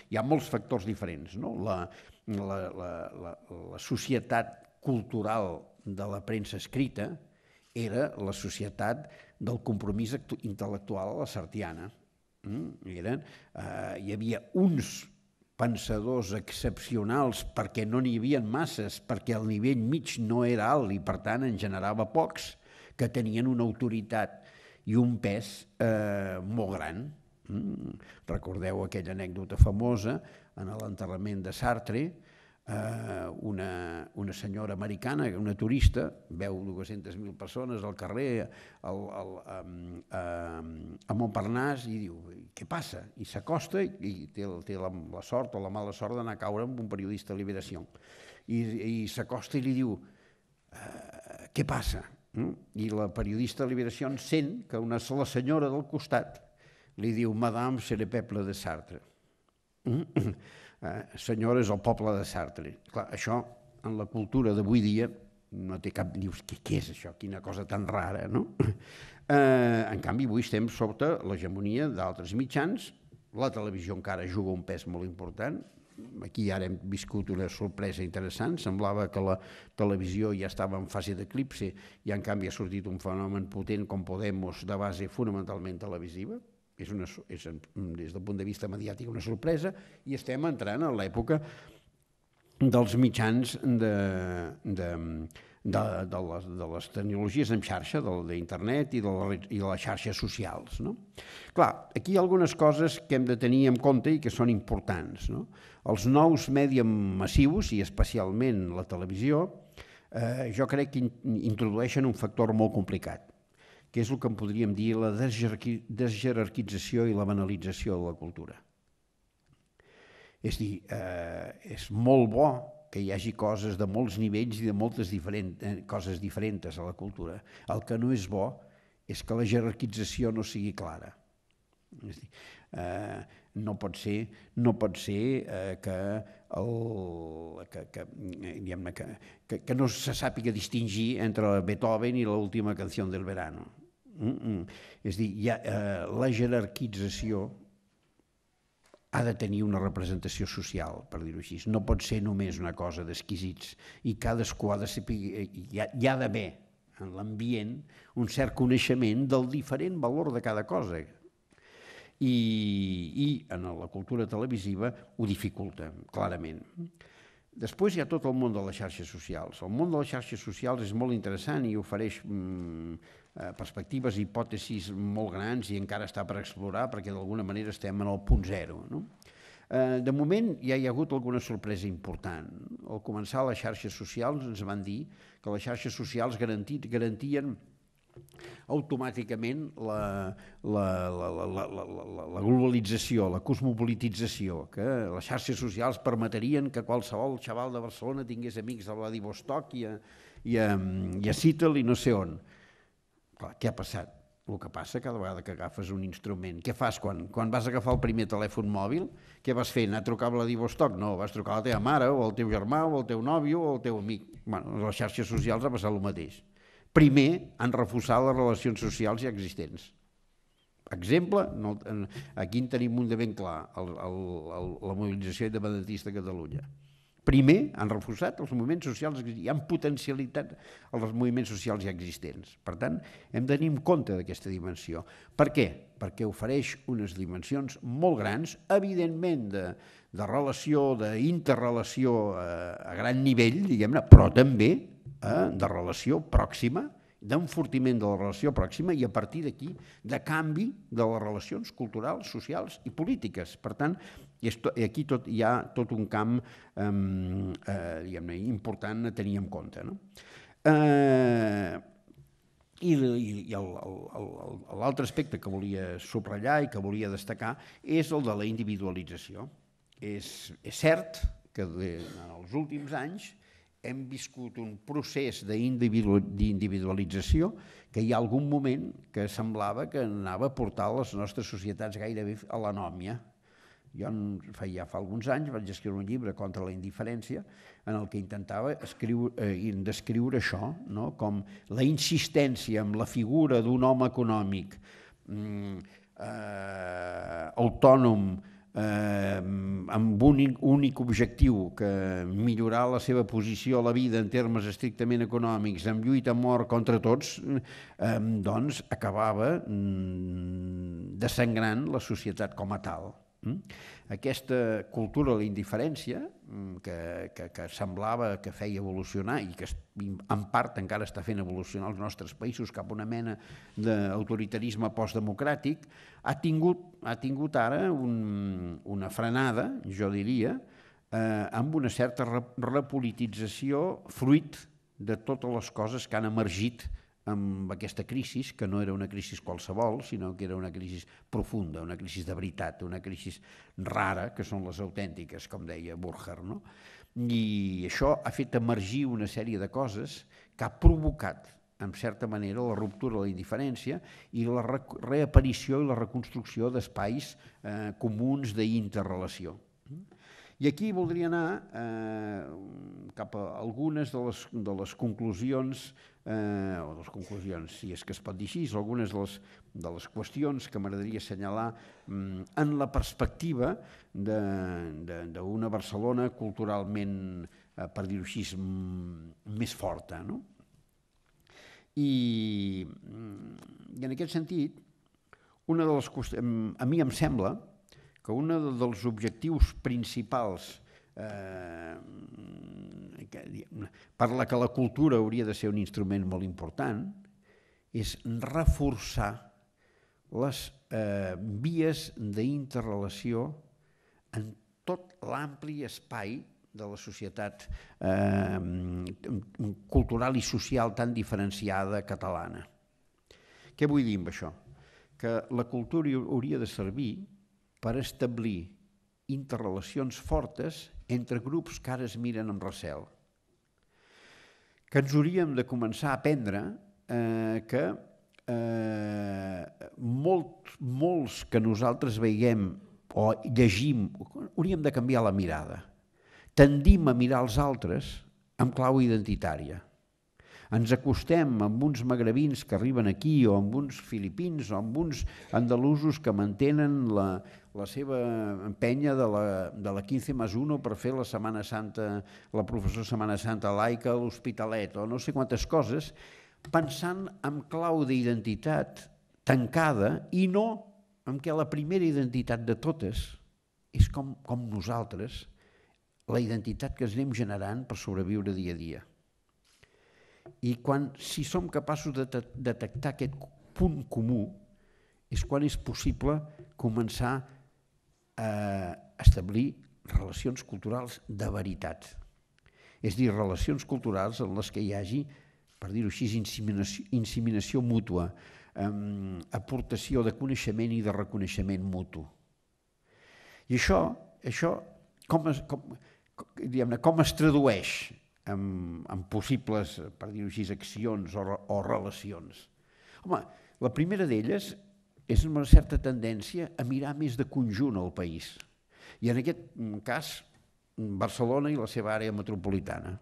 Hi ha molts factors diferents, no? La societat cultural de la premsa escrita era la societat del compromís intel·lectual a la sartiana. Hi havia uns pensadors excepcionals perquè no n'hi havia masses, perquè el nivell mig no era alt i per tant en generava pocs, que tenien una autoritat i un pes molt gran. Recordeu aquella anècdota famosa en l'enterrament de Sartre, una senyora americana, una turista, veu 200.000 persones al carrer a Montparnasse i diu, què passa? I s'acosta i té la sort o la mala sort d'anar a caure amb un periodista de Liberació. I s'acosta i li diu, què passa? I la periodista de Liberació sent que la senyora del costat li diu, Madame, c'est le peuple de Sartre. Senyora, és el poble de Sartre. Clar, això, en la cultura d'avui dia, no té cap... Dius, què és això? Quina cosa tan rara, no? En canvi, avui estem sota l'hegemonia d'altres mitjans. La televisió encara juga un pes molt important. Aquí ara hem viscut una sorpresa interessant. Semblava que la televisió ja estava en fase d'eclipse i en canvi ha sortit un fenomen potent com Podemos de base fonamentalment televisiva. És, des del punt de vista mediàtic, una sorpresa, i estem entrant a l'època dels mitjans de les tecnologies en xarxa, d'internet i de les xarxes socials. Clar, aquí hi ha algunes coses que hem de tenir en compte i que són importants. Els nous mèdies massius, i especialment la televisió, jo crec que introdueixen un factor molt complicat, que és el que en podríem dir la desjerarquització i la banalització de la cultura. És a dir, és molt bo que hi hagi coses de molts nivells i de moltes coses diferents a la cultura. El que no és bo és que la jerarquització no sigui clara. És a dir, no pot ser que no se sàpiga distingir entre Beethoven i l'última canció del verano. És a dir, la jerarquització ha de tenir una representació social, per dir-ho així. No pot ser només una cosa d'exquisits i cadascú ha de saber, hi ha d'haver en l'ambient un cert coneixement del diferent valor de cada cosa. I en la cultura televisiva ho dificulta, clarament. Després hi ha tot el món de les xarxes socials. El món de les xarxes socials és molt interessant i ofereix perspectives i hipòtesis molt grans i encara està per explorar perquè d'alguna manera estem en el punt zero. De moment ja hi ha hagut alguna sorpresa important. Al començar les xarxes socials ens van dir que les xarxes socials garantien automàticament la globalització, la cosmopolitització, que les xarxes socials permetrien que qualsevol xaval de Barcelona tingués amics a Vladivostok i a Seattle i no sé on. Clar, què ha passat? El que passa cada vegada que agafes un instrument. Què fas quan vas agafar el primer telèfon mòbil? Què vas fer? Anar a trucar a Vladivostok? No, vas trucar a la teva mare o al teu germà o al teu nòvio o al teu amic. Bueno, a les xarxes socials ha passat el mateix. Primer, han reforçat les relacions socials ja existents. Exemple, aquí en tenim un de ben clar, la mobilització independentista de Catalunya. Primer, han reforçat els moviments socials i han potencialitat els moviments socials ja existents. Per tant, hem de tenir en compte d'aquesta dimensió. Per què? Perquè ofereix unes dimensions molt grans, evidentment de relació, d'interrelació a gran nivell, diguem-ne, però també de relació pròxima, d'enfortiment de la relació pròxima i a partir d'aquí de canvi de les relacions culturals, socials i polítiques. Per tant, aquí hi ha tot un camp important a tenir en compte. I l'altre aspecte que volia subratllar i que volia destacar és el de la individualització. És cert que en els últims anys hem viscut un procés d'individualització que hi ha algun moment que semblava que anava a portar les nostres societats gairebé a l'anòmia. Jo ja fa alguns anys vaig escriure un llibre contra la indiferència en el que intentava descriure això, com la insistència en la figura d'un home econòmic autònom amb un únic objectiu, que millorar la seva posició a la vida en termes estrictament econòmics, amb lluita a mort contra tots, doncs acabava desangrant la societat com a tal. Aquesta cultura de la indiferència, que semblava que feia evolucionar i que en part encara està fent evolucionar els nostres països cap a una mena d'autoritarisme postdemocràtic, ha tingut ara una frenada, jo diria, amb una certa repolitització fruit de totes les coses que han emergit amb aquesta crisi, que no era una crisi qualsevol, sinó que era una crisi profunda, una crisi de veritat, una crisi rara, que són les autèntiques, com deia Burkhardt, no? I això ha fet emergir una sèrie de coses que ha provocat, en certa manera, la ruptura de la indiferència i la reaparició i la reconstrucció d'espais comuns d'interrelació. I aquí voldria anar cap a algunes de les conclusions, o de les conclusions, si és que es pot dir així, algunes de les qüestions que m'agradaria assenyalar en la perspectiva d'una Barcelona culturalment, per dir-ho així, més forta. I en aquest sentit, a mi em sembla que un dels objectius principals per la que la cultura hauria de ser un instrument molt important és reforçar les vies d'interrelació en tot l'ampli espai de la societat cultural i social tan diferenciada catalana. Què vull dir amb això? Que la cultura hauria de servir per establir interrelacions fortes entre grups que ara es miren amb recel. Que ens hauríem de començar a aprendre que molts que nosaltres veiem o llegim, hauríem de canviar la mirada. Tendim a mirar els altres amb clau identitària. Ens acostem amb uns magrebins que arriben aquí o amb uns filipins o amb uns andalusos que mantenen la seva empenya de la 15+1 per fer la Setmana Santa, la professora Setmana Santa laica a l'Hospitalet o no sé quantes coses, pensant en clau d'identitat tancada i no en què la primera identitat de totes és com nosaltres, la identitat que ens anem generant per sobreviure dia a dia. I si som capaços de detectar aquest punt comú és quan és possible començar a establir relacions culturals de veritat. És a dir, relacions culturals en les que hi hagi, per dir-ho així, inseminació mútua, aportació de coneixement i de reconeixement mutu. I això com es tradueix en possibles, per dir-ho així, accions o relacions? Home, la primera d'elles és una certa tendència a mirar més de conjunt el país. I en aquest cas, Barcelona i la seva àrea metropolitana.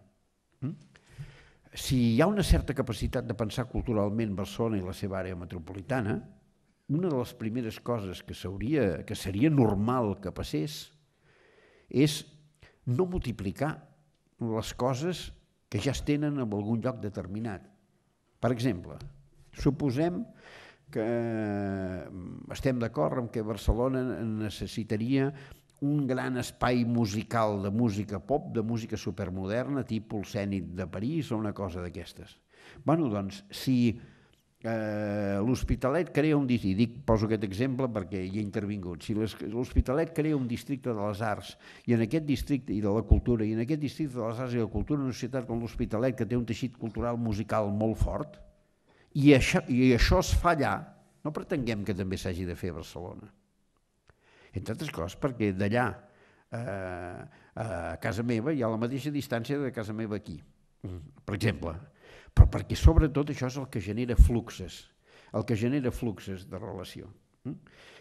Si hi ha una certa capacitat de pensar culturalment Barcelona i la seva àrea metropolitana, una de les primeres coses que seria normal que passés és no multiplicar les coses que ja es tenen en algun lloc determinat. Per exemple, suposem que estem d'acord en que Barcelona necessitaria un gran espai musical de música pop, de música supermoderna, tipus el Zènit de París o una cosa d'aquestes. Bé, doncs, si l'Hospitalet crea un districte, poso aquest exemple perquè hi he intervingut, si l'Hospitalet crea un districte de les arts i en aquest districte i de la cultura, i en aquest districte de les arts i de la cultura, una societat com l'Hospitalet que té un teixit cultural musical molt fort, i això es fa allà, no pretenguem que també s'hagi de fer a Barcelona. Entre altres coses perquè d'allà a casa meva hi ha la mateixa distància de casa meva aquí. per exemple, però perquè sobretot això és el que genera fluxes, de relació.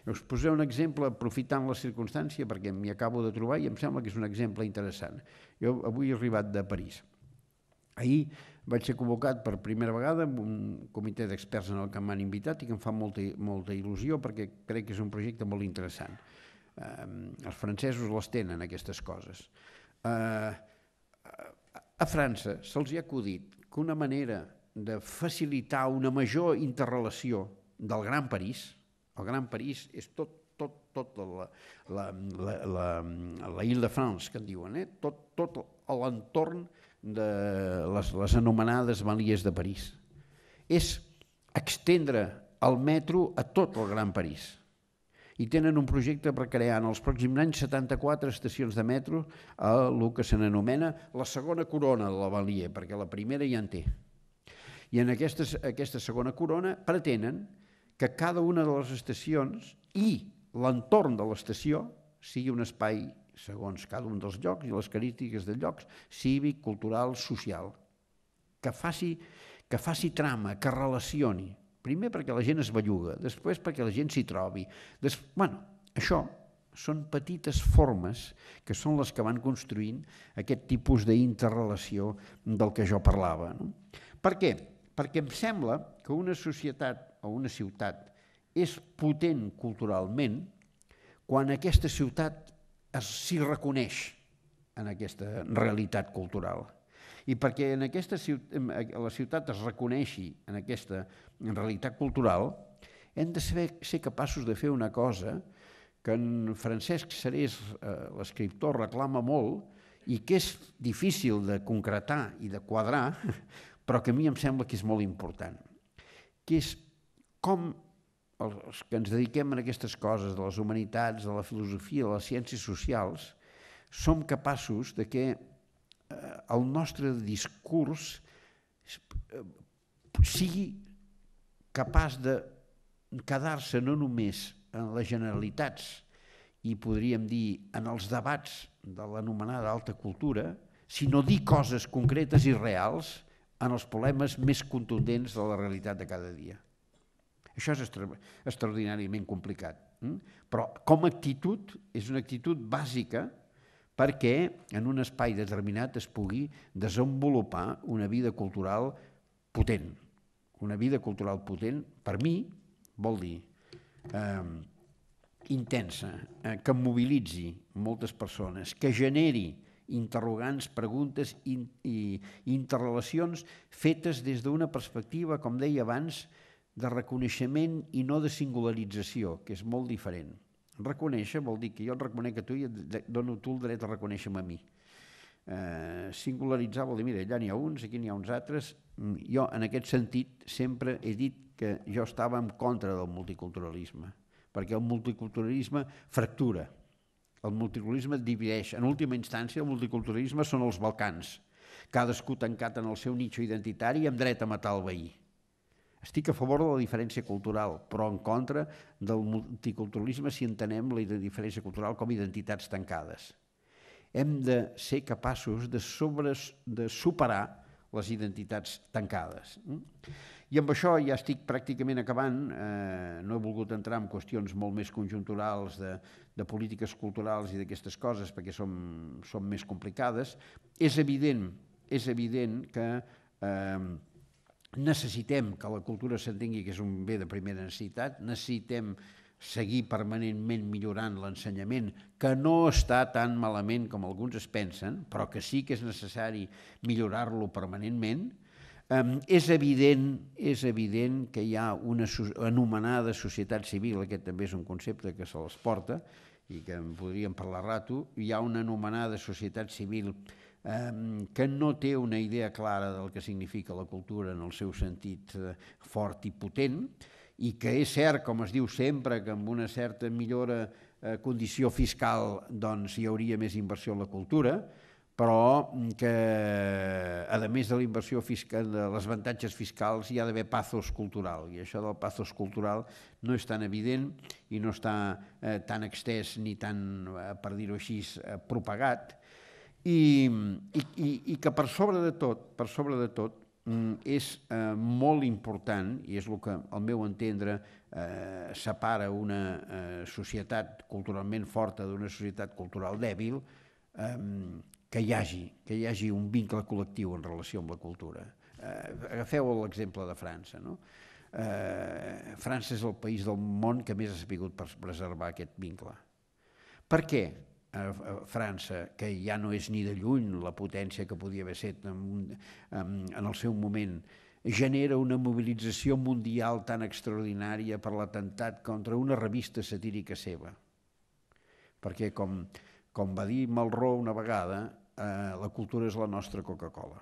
Us posaré un exemple aprofitant la circumstància perquè m'hi acabo de trobar i em sembla que és un exemple interessant. Jo avui he arribat de París. Ahir vaig ser convocat per primera vegada amb un comitè d'experts en el que m'han invitat i que em fa molta il·lusió perquè crec que és un projecte molt interessant. Els francesos les tenen, aquestes coses. A França se'ls ha acudit que una manera de facilitar una major interrelació del Gran París, el Gran París és tot la Île-de-France, que en diuen, tot l'entorn de les anomenades banlieues de París. És extendre el metro a tot el Gran París. I tenen un projecte per crear en els pròxims anys 74 estacions de metro a el que se n'anomena la segona corona de la banlieue, perquè la primera ja en té. I en aquesta segona corona pretenen que cada una de les estacions i l'entorn de l'estació sigui un espai, segons cada un dels llocs i les característiques dels llocs, cívic, cultural, social, que faci trama, que relacioni. Primer perquè la gent es belluga, després perquè la gent s'hi trobi. Això són petites formes que són les que van construint aquest tipus d'interrelació del que jo parlava. Per què? Perquè em sembla que una societat o una ciutat és potent culturalment quan aquesta ciutat s'hi reconeix en aquesta realitat cultural. I perquè la ciutat es reconeixi en aquesta realitat cultural, hem de ser capaços de fer una cosa que en Francesc Serés, l'escriptor, reclama molt i que és difícil de concretar i de quadrar, però que a mi em sembla que és molt important, que és com els que ens dediquem a aquestes coses, de les humanitats, de la filosofia, de les ciències socials, som capaços de que el nostre discurs sigui capaç de quedar-se no només en les generalitats i podríem dir en els debats de l'anomenada alta cultura, sinó dir coses concretes i reals en els problemes més contundents de la realitat de cada dia. Això és extraordinàriament complicat, però com a actitud és una actitud bàsica perquè en un espai determinat es pugui desenvolupar una vida cultural potent. Una vida cultural potent, per mi, vol dir intensa, que mobilitzi moltes persones, que generi interrogants, preguntes i interrelacions fetes des d'una perspectiva, com deia abans, de reconeixement i no de singularització, que és molt diferent. Reconèixer vol dir que jo et reconec a tu i et dono tu el dret a reconèixer-me a mi. Singularitzar vol dir, mira, allà n'hi ha uns, aquí n'hi ha uns altres. Jo, en aquest sentit, sempre he dit que jo estava en contra del multiculturalisme, perquè el multiculturalisme fractura, el multiculturalisme divideix. En última instància, el multiculturalisme són els Balcans, cadascú tancat en el seu nicho identitari amb dret a matar el veí. Estic a favor de la diferència cultural, però en contra del multiculturalisme si entenem la diferència cultural com identitats tancades. Hem de ser capaços de superar les identitats tancades. I amb això ja estic pràcticament acabant, no he volgut entrar en qüestions molt més conjunturals de polítiques culturals i d'aquestes coses perquè són més complicades. És evident que necessitem que la cultura s'entengui que és un bé de primera necessitat, necessitem seguir permanentment millorant l'ensenyament, que no està tan malament com alguns es pensen, però que sí que és necessari millorar-lo permanentment. És evident que hi ha una anomenada societat civil, aquest també és un concepte que se les porta i que en podríem parlar rato, hi ha una anomenada societat civil que no té una idea clara del que significa la cultura en el seu sentit fort i potent, i que és cert, com es diu sempre, que amb una certa millora condició fiscal doncs hi hauria més inversió en la cultura, però que, a més de la inversió fiscal, dels avantatges fiscals, hi ha d'haver pathos cultural, i això del pathos cultural no és tan evident i no està tan extès ni tan, per dir-ho així, propagat. i que per sobre de tot, és molt important, i és el que al meu entendre separa una societat culturalment forta d'una societat cultural dèbil, que hi hagi un vincle col·lectiu en relació amb la cultura. Agafeu l'exemple de França, no? França és el país del món que més ha sabut preservar aquest vincle. Per què França, que ja no és ni de lluny la potència que podia haver estat en el seu moment, genera una mobilització mundial tan extraordinària per l'atemptat contra una revista satírica seva? Perquè, com va dir Malraux una vegada, la cultura és la nostra Coca-Cola.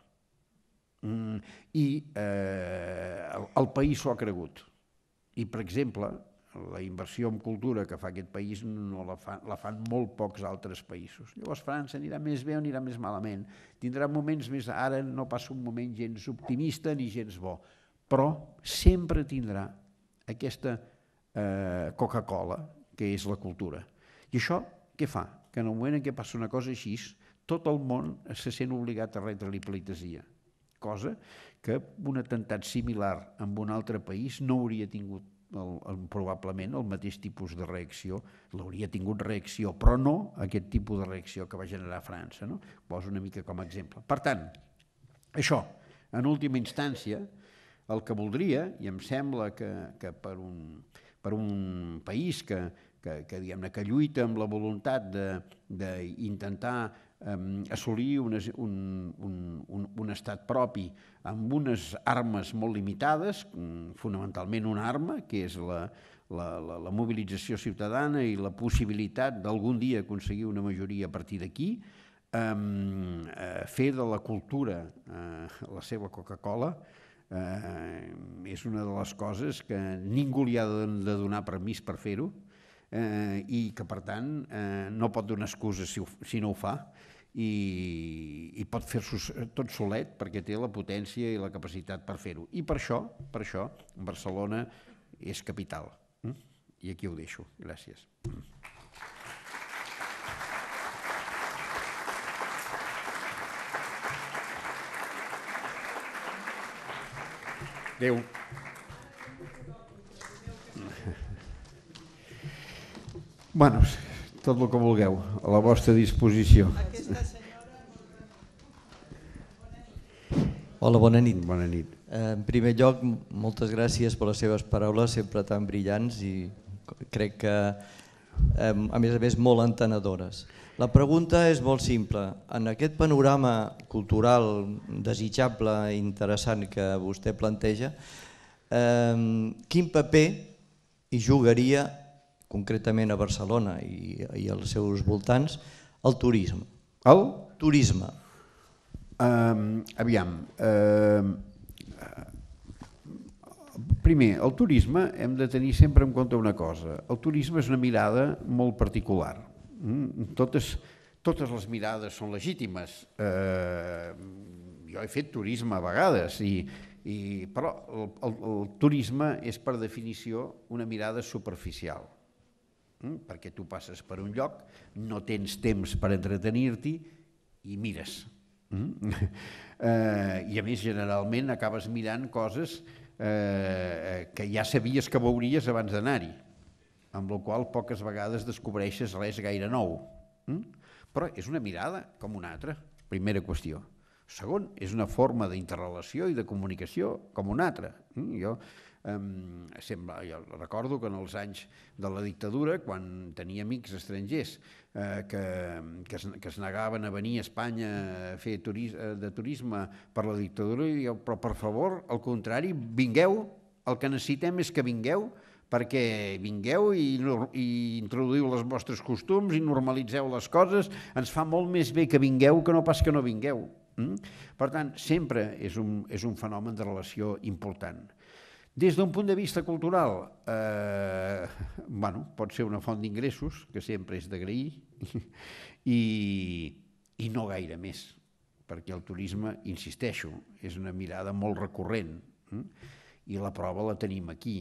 I el país s'ho ha cregut. I, per exemple, la inversió en cultura que fa aquest país no la fan molt pocs altres països. Llavors França anirà més bé o anirà més malament. Tindrà moments més... Ara no passa un moment gens optimista ni gens bo, però sempre tindrà aquesta Coca-Cola, que és la cultura. I això què fa? Que en el moment en què passa una cosa així, tot el món se sent obligat a retre-li pleitesia, cosa que un atemptat similar en un altre país no hauria tingut probablement el mateix tipus de reacció, l'hauria tingut reacció, però no aquest tipus de reacció que va generar França. Poso una mica com a exemple. Per tant, això, en última instància, el que voldria, i em sembla que per un país que lluita amb la voluntat d'intentar assolir un estat propi amb unes armes molt limitades, fonamentalment una arma, que és la mobilització ciutadana i la possibilitat d'algun dia aconseguir una majoria a partir d'aquí, fer de la cultura la seva Coca-Cola, és una de les coses que ningú li ha de donar permís per fer-ho, i que per tant no pot donar excuses si no ho fa, i pot fer-s'ho tot solet perquè té la potència i la capacitat per fer-ho. I per això Barcelona és capital. I aquí ho deixo. Gràcies. Adéu. Bueno, tot el que vulgueu, a la vostra disposició. Hola, bona nit. Bona nit. En primer lloc, moltes gràcies per les seves paraules, sempre tan brillants i crec que, a més, molt entenedores. La pregunta és molt simple. En aquest panorama cultural desitjable i interessant que vostè planteja, quin paper hi jugaria concretament a Barcelona i als seus voltants, el turisme? El? Turisme. Aviam, primer, el turisme hem de tenir sempre en compte una cosa. El turisme és una mirada molt particular. Totes les mirades són legítimes. Jo he fet turisme a vegades, però el turisme és per definició una mirada superficial, perquè tu passes per un lloc, no tens temps per entretenir-t'hi i mires. I a més generalment acabes mirant coses que ja sabies que veuries abans d'anar-hi, amb la qual poques vegades descobreixes res gaire nou. Però és una mirada com una altra, primera qüestió. Segon, és una forma d'interrelació i de comunicació com una altra. Jo recordo que en els anys de la dictadura, quan tenia amics estrangers que es negaven a venir a Espanya a fer de turisme per la dictadura, i jo, però per favor, al contrari, vingueu, el que necessitem és que vingueu, perquè vingueu i introduïu els vostres costums i normalitzeu les coses, ens fa molt més bé que vingueu que no pas que no vingueu. Per tant, sempre és un fenomen de relació important. Des d'un punt de vista cultural, pot ser una font d'ingressos, que sempre és d'agrair, i no gaire més, perquè el turisme, insisteixo, és una mirada molt recurrent. I la prova la tenim aquí.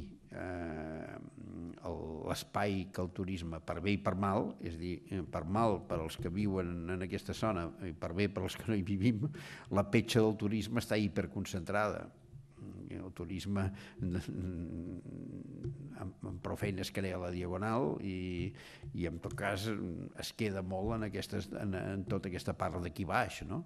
L'espai que el turisme, per bé i per mal, és a dir, per mal per als que viuen en aquesta zona i per bé per als que no hi vivim, la petja del turisme està hiperconcentrada. El turisme amb prou feines crea la Diagonal i en tot cas es queda molt en tota aquesta part d'aquí baix, no?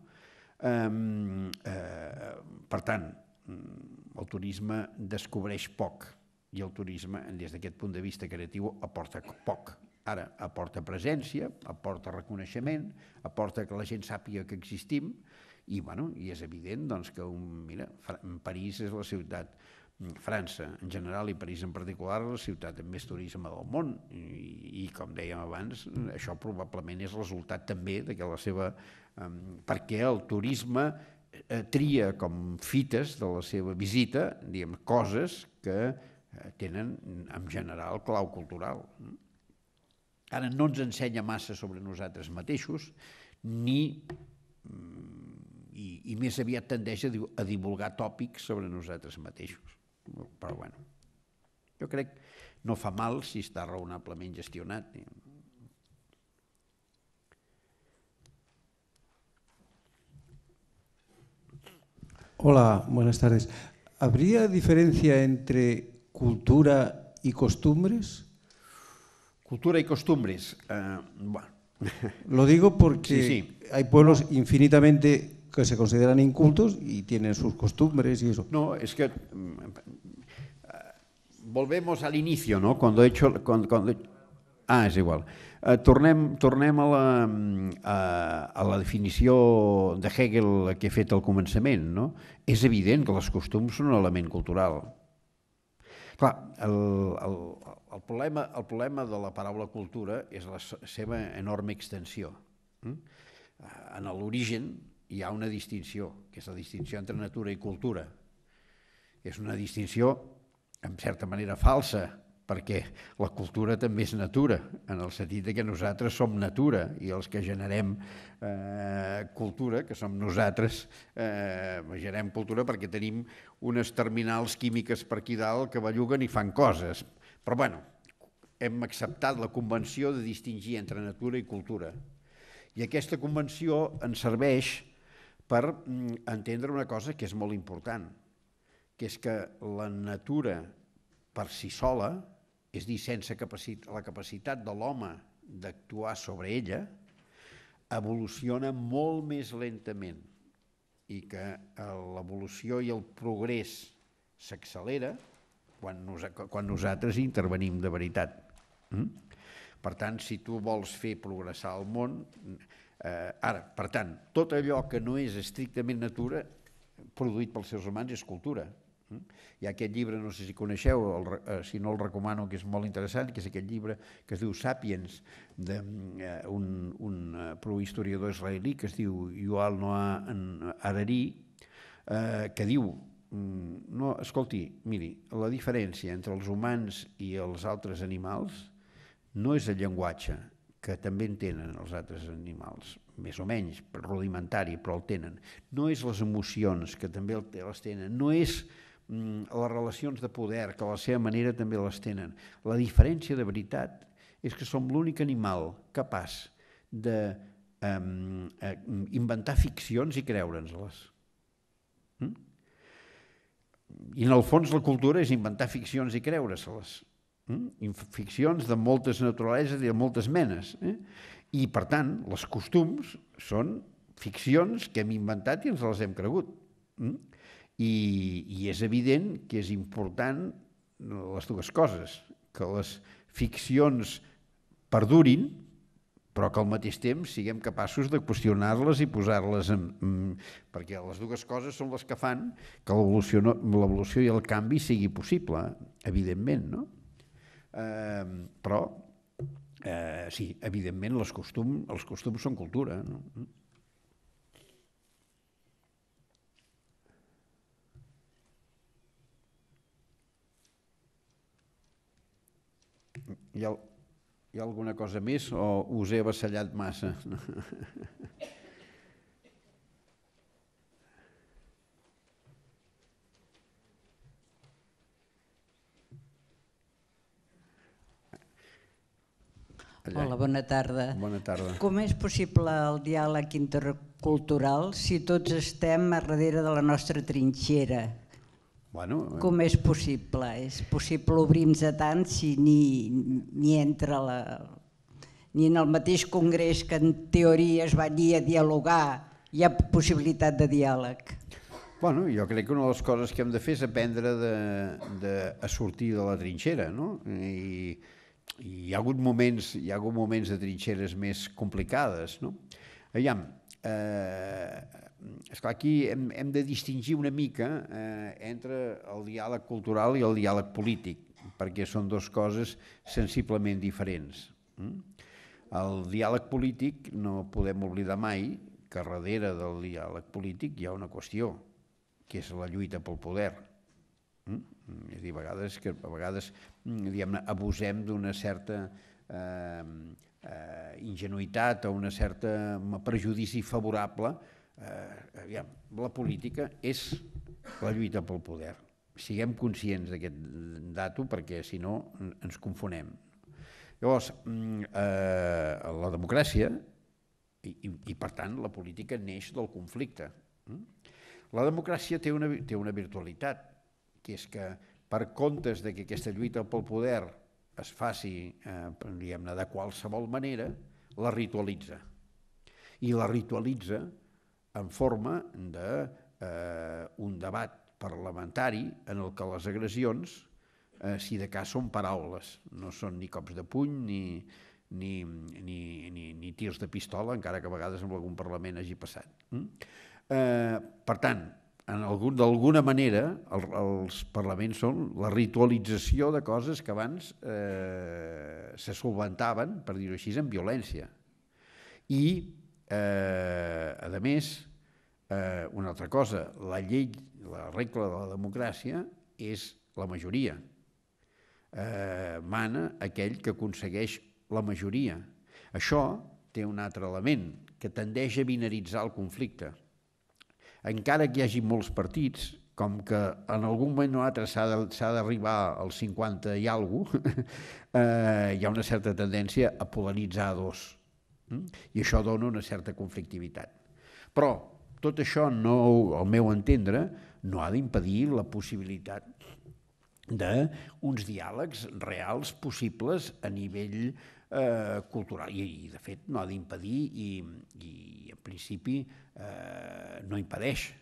Per tant, el turisme descobreix poc i el turisme, des d'aquest punt de vista creatiu, aporta poc. Ara, aporta presència, aporta reconeixement, aporta que la gent sàpiga que existim i és evident que París és la ciutat, França en general i París en particular, la ciutat amb més turisme del món i com dèiem abans, això probablement és resultat també de que la seva... perquè el turisme tria com fites de la seva visita, diguem, coses que tenen en general clau cultural. Ara no ens ensenya massa sobre nosaltres mateixos i més aviat tendeix a divulgar tòpics sobre nosaltres mateixos. Però bueno, jo crec que no fa mal si està raonablement gestionat. Hola, buenas tardes. ¿Habría diferencia entre cultura y costumbres? Cultura y costumbres. Bueno. Lo digo porque hay pueblos infinitamente que se consideran incultos y tienen sus costumbres y eso. No, es que volvemos al inicio, ¿no? Cuando he hecho... es igual. Tornem a la definició de Hegel que he fet al començament, no? És evident que els costums són un element cultural. Clar, el problema de la paraula cultura és la seva enorme extensió. En l'origen hi ha una distinció, que és la distinció entre natura i cultura. És una distinció, en certa manera, falsa, perquè la cultura també és natura, en el sentit que nosaltres som natura i els que generem cultura, que som nosaltres, generem cultura perquè tenim unes terminals químiques per aquí dalt que belluguen i fan coses. Però bueno, hem acceptat la convenció de distingir entre natura i cultura. I aquesta convenció ens serveix per entendre una cosa que és molt important, que és que la natura per si sola, és a dir, sense la capacitat de l'home d'actuar sobre ella, evoluciona molt més lentament i que l'evolució i el progrés s'accelera quan nosaltres intervenim de veritat. Per tant, si tu vols fer progressar el món... Per tant, tot allò que no és estrictament natura, produït pels éssers humans, és cultura. Hi ha aquest llibre, no sé si coneixeu, si no el recomano, que és molt interessant, que és aquest llibre que es diu Sapiens, d'un prohistoriador israelí que es diu Yuval Noah Harari, que diu, escolti, miri, la diferència entre els humans i els altres animals no és el llenguatge, que també en tenen els altres animals, més o menys rudimentari, però el tenen. No és les emocions, que també les tenen. No és les relacions de poder, que a la seva manera també les tenen. La diferència de veritat és que som l'únic animal capaç d'inventar ficcions i creure'ns-les. I en el fons la cultura és inventar ficcions i creure-se-les. Ficcions de moltes naturaleses i de moltes menes. I per tant, els costums són ficcions que hem inventat i ens les hem cregut. I és evident que és important les dues coses, que les ficcions perdurin, però que al mateix temps siguem capaços de qüestionar-les i posar-les perquè les dues coses són les que fan que l'evolució i el canvi sigui possible, evidentment, no? Però, sí, evidentment els costums són cultura, no? Hi ha alguna cosa més o us he avassallat massa? Hola, bona tarda. Bona tarda. Com és possible el diàleg intercultural si tots estem a darrere de la nostra trinxera? Bueno, Com és possible? És possible obrir-nos a tant si ni entre ni en el mateix congrés que en teoria es va dir a dialogar hi ha possibilitat de diàleg? Bueno, jo crec que una de les coses que hem de fer és aprendre a sortir de la trinxera, no? I hi ha hagut moments de trinxeres més complicades, no? Aviam, esclar, aquí hem de distingir una mica entre el diàleg cultural i el diàleg polític, perquè són dues coses sensiblement diferents. El diàleg polític no podem oblidar mai que darrere del diàleg polític hi ha una qüestió, que és la lluita pel poder. És a dir, a vegades diguem-ne, abusem d'una certa ingenuïtat o una certa prejudici favorable. La política és la lluita pel poder. Siguem conscients d'aquest dato perquè si no ens confonem. Llavors, la democràcia i per tant la política neix del conflicte. La democràcia té una virtualitat, que és que per comptes que aquesta lluita pel poder es faci de qualsevol manera, la ritualitza. I la ritualitza en forma d'un debat parlamentari en el que les agressions, si de cas, són paraules. No són ni cops de puny ni tirs de pistola, encara que a vegades en algun Parlament hagi passat. Per tant, d'alguna manera, els parlaments són la ritualització de coses que abans se solventaven, per dir-ho així, amb violència. I, a més, una altra cosa, la regla de la democràcia és la majoria. Mana aquell que aconsegueix la majoria. Això té un altre element, que tendeix a binaritzar el conflicte. Encara que hi hagi molts partits, com que en algun moment o altre s'ha d'arribar als 50 i alguna cosa, hi ha una certa tendència a polaritzar a dos. I això dona una certa conflictivitat. Però tot això, al meu entendre, no ha d'impedir la possibilitat d'uns diàlegs reals possibles a nivell cultural. I de fet no ha d'impedir i en principi no impedeix.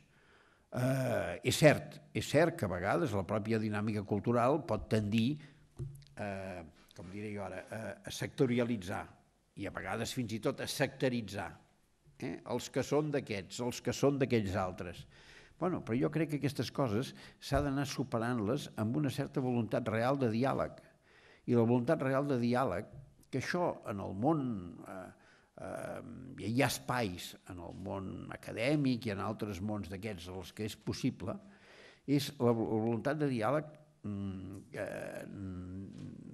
És cert que a vegades la pròpia dinàmica cultural pot tendir, com diré jo ara, a sectorialitzar i a vegades fins i tot a sectaritzar els que són d'aquests, els que són d'aquells altres. Però jo crec que aquestes coses s'ha d'anar superant-les amb una certa voluntat real de diàleg. I la voluntat real de diàleg, que això en el món, hi ha espais en el món acadèmic i en altres mons d'aquests els que és possible, és la voluntat de diàleg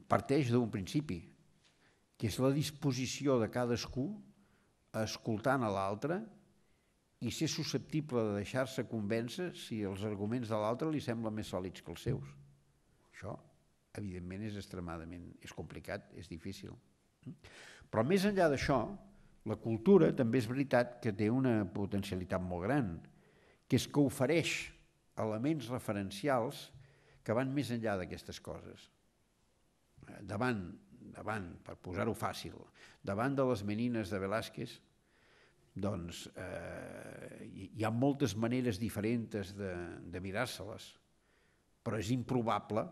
parteix d'un principi, que és la disposició de cadascú a escoltant a l'altre i ser susceptible de deixar-se convèncer si els arguments de l'altre li semblen més sòlids que els seus. Això, evidentment, és complicat, és difícil. Però més enllà d'això, la cultura també és veritat que té una potencialitat molt gran, que és que ofereix elements referencials que van més enllà d'aquestes coses. Davant, per posar-ho fàcil, davant de les menines de Velázquez, doncs hi ha moltes maneres diferents de mirar-se-les, però és improbable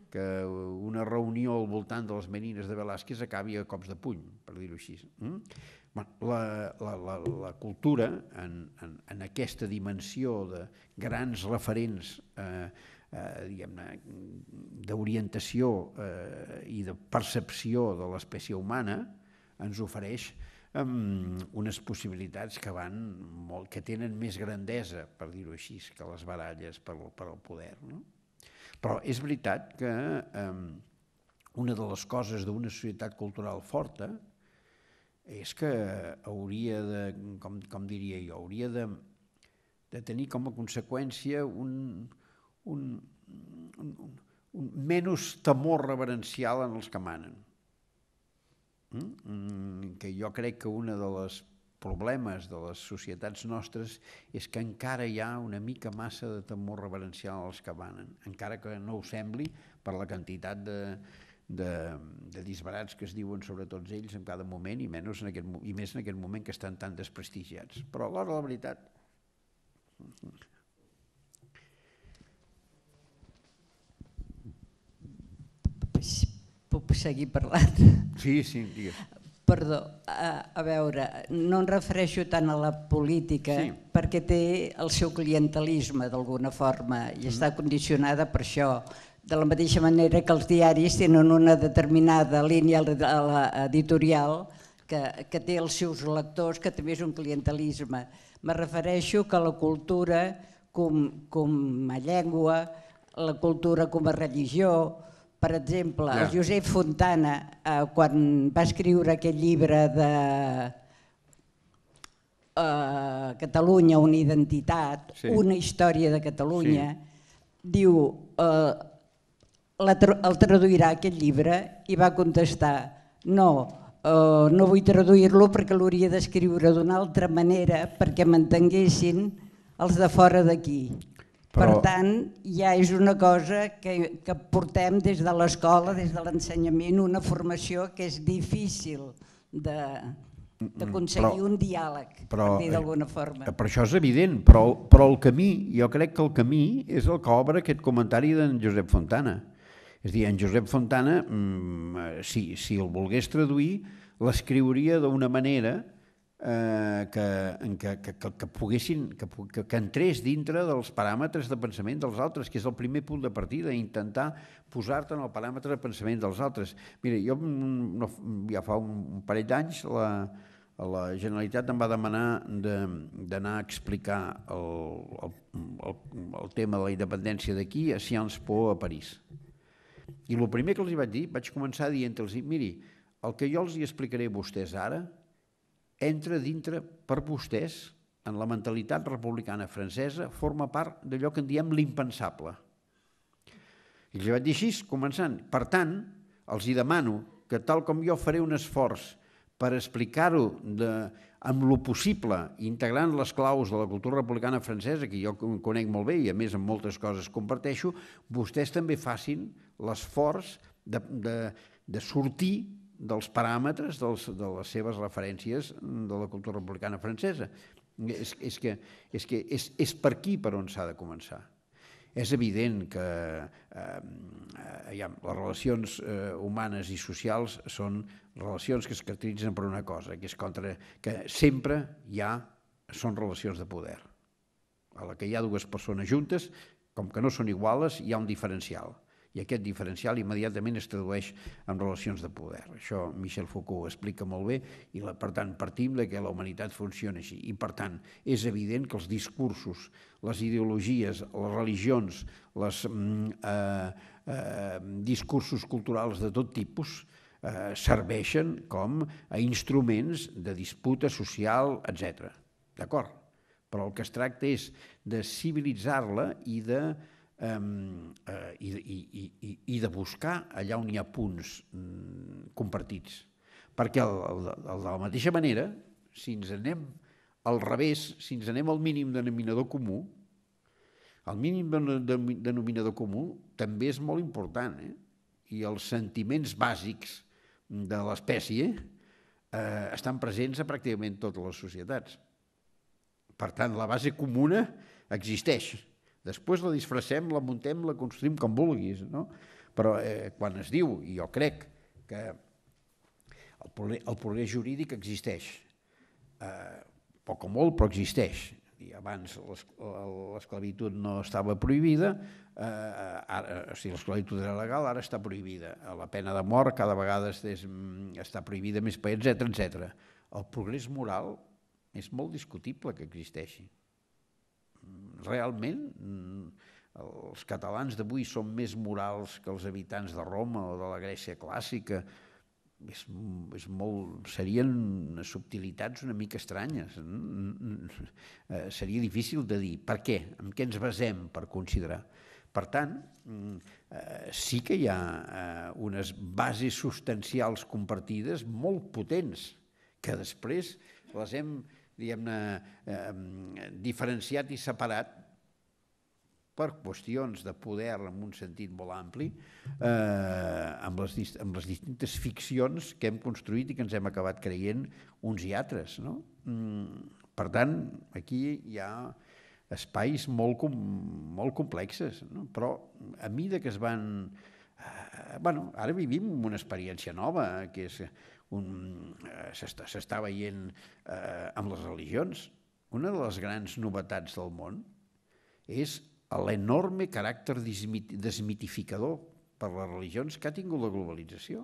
que una reunió al voltant de les menines de Velázquez acabi a cops de puny, per dir-ho així. La cultura, en aquesta dimensió de grans referents d'orientació i de percepció de l'espècie humana, ens ofereix unes possibilitats que tenen més grandesa, per dir-ho així, que les baralles per al poder. Però és veritat que una de les coses d'una societat cultural forta és que hauria de, com diria jo, hauria de tenir com a conseqüència un menys temor reverencial en els que manen. que jo crec que un dels problemes de les societats nostres és que encara hi ha una mica massa de temor reverencial als que manen, encara que no ho sembli per la quantitat de disbarats que es diuen sobre tots ells en cada moment, i més en aquest moment que estan tan desprestigiats. Però a l'hora de la veritat... Puc seguir parlant? Sí, digues. Perdó, a veure, no em refereixo tant a la política, perquè té el seu clientelisme d'alguna forma i està condicionada per això. De la mateixa manera que els diaris tenen una determinada línia editorial que té els seus lectors, que també és un clientelisme. Me refereixo que la cultura com a llengua, la cultura com a religió. Per exemple, el Josep Fontana, quan va escriure aquest llibre de Catalunya, una identitat, una història de Catalunya, diu, el traduirà aquest llibre, i va contestar, no vull traduir-lo perquè l'hauria d'escriure d'una altra manera perquè m'entenguessin els de fora d'aquí. Per tant, ja és una cosa que portem des de l'escola, des de l'ensenyament, una formació que és difícil d'aconseguir un diàleg, per dir d'alguna forma. Per això és evident, però el camí, jo crec que el camí és el que obre aquest comentari d'en Josep Fontana. És a dir, en Josep Fontana, si el volgués traduir, l'escriuria d'una manera que entrés dintre dels paràmetres de pensament dels altres, que és el primer punt de partida, intentar posar-te en el paràmetre de pensament dels altres. Mira, jo ja fa un parell d'anys la Generalitat em va demanar d'anar a explicar el tema de la independència d'aquí a Sciences Po a París. I el primer que els vaig dir, vaig començar dient-los, miri, el que jo els explicaré a vostès ara entra dintre per vostès, en la mentalitat republicana francesa, forma part d'allò que en diem l'impensable. I els vaig dir així, començant. Per tant, els demano que tal com jo faré un esforç per explicar-ho amb lo possible, integrant les claus de la cultura republicana francesa, que jo conec molt bé i a més en moltes coses comparteixo, vostès també facin l'esforç de sortir dels paràmetres de les seves referències de la cultura republicana francesa. És que és per aquí per on s'ha de començar. És evident que les relacions humanes i socials són relacions que es caracteritzen per una cosa, que és que sempre són relacions de poder. A la que hi ha dues persones juntes, com que no són iguales, hi ha un diferencial. I aquest diferencial immediatament es tradueix en relacions de poder. Això Michel Foucault ho explica molt bé i per tant partim que la humanitat funciona així. I per tant és evident que els discursos, les ideologies, les religions, els discursos culturals de tot tipus serveixen com a instruments de disputa social, etc. D'acord? Però el que es tracta és de civilitzar-la i de buscar allà on hi ha punts compartits. Perquè de la mateixa manera, si ens anem al revés, si ens anem al mínim denominador comú, el mínim denominador comú també és molt important, i els sentiments bàsics de l'espècie estan presents a pràcticament totes les societats. Per tant, la base comuna existeix. Després la disfressem, la muntem, la construïm com vulguis, no? Però quan es diu, i jo crec que el progrés jurídic existeix, poc o molt, però existeix. I abans l'esclavitud no estava prohibida, si l'esclavitud era legal, ara està prohibida. La pena de mort cada vegada està prohibida més per etc. El progrés moral és molt discutible que existeixi. Realment, els catalans d'avui són més morals que els habitants de Roma o de la Grècia clàssica. Serien subtilitats una mica estranyes. Seria difícil de dir. Per què? En què ens basem per considerar? Per tant, sí que hi ha unes bases substancials compartides molt potents, que després les hem, diguem-ne, diferenciat i separat per qüestions de poder en un sentit molt ampli, amb les distintes ficcions que hem construït i que ens hem acabat creient uns i altres. Per tant, aquí hi ha espais molt complexes, però a mesura que es van... Ara vivim una experiència nova, que s'està veient amb les religions. Una de les grans novetats del món és l'enorme caràcter desmitificador per les religions que ha tingut la globalització.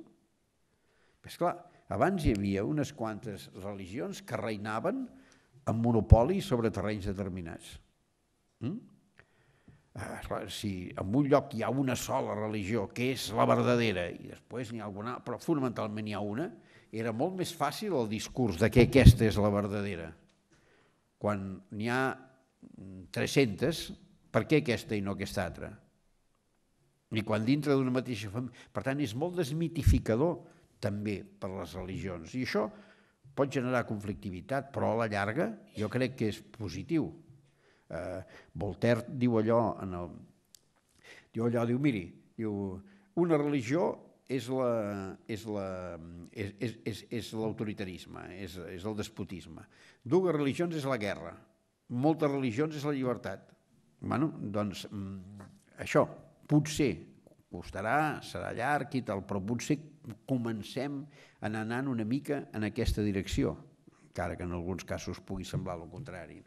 És clar, abans hi havia unes quantes religions que reinaven amb monopoli sobre terrenys determinats. Si en un lloc hi ha una sola religió, que és la verdadera, i després n'hi ha alguna, però fonamentalment n'hi ha una, era molt més fàcil el discurs de que aquesta és la verdadera. Quan n'hi ha 300, per què aquesta i no aquesta altra? I quan dintre d'una mateixa família... Per tant, és molt desmitificador també per les religions. I això pot generar conflictivitat, però a la llarga jo crec que és positiu. Voltaire diu allò, diu, miri, una religió és l'autoritarisme, és el despotisme. Dues religions és la guerra, moltes religions és la llibertat. Doncs això potser costarà, serà llarg i tal, però potser comencem a anar una mica en aquesta direcció, encara que en alguns casos pugui semblar el contrari.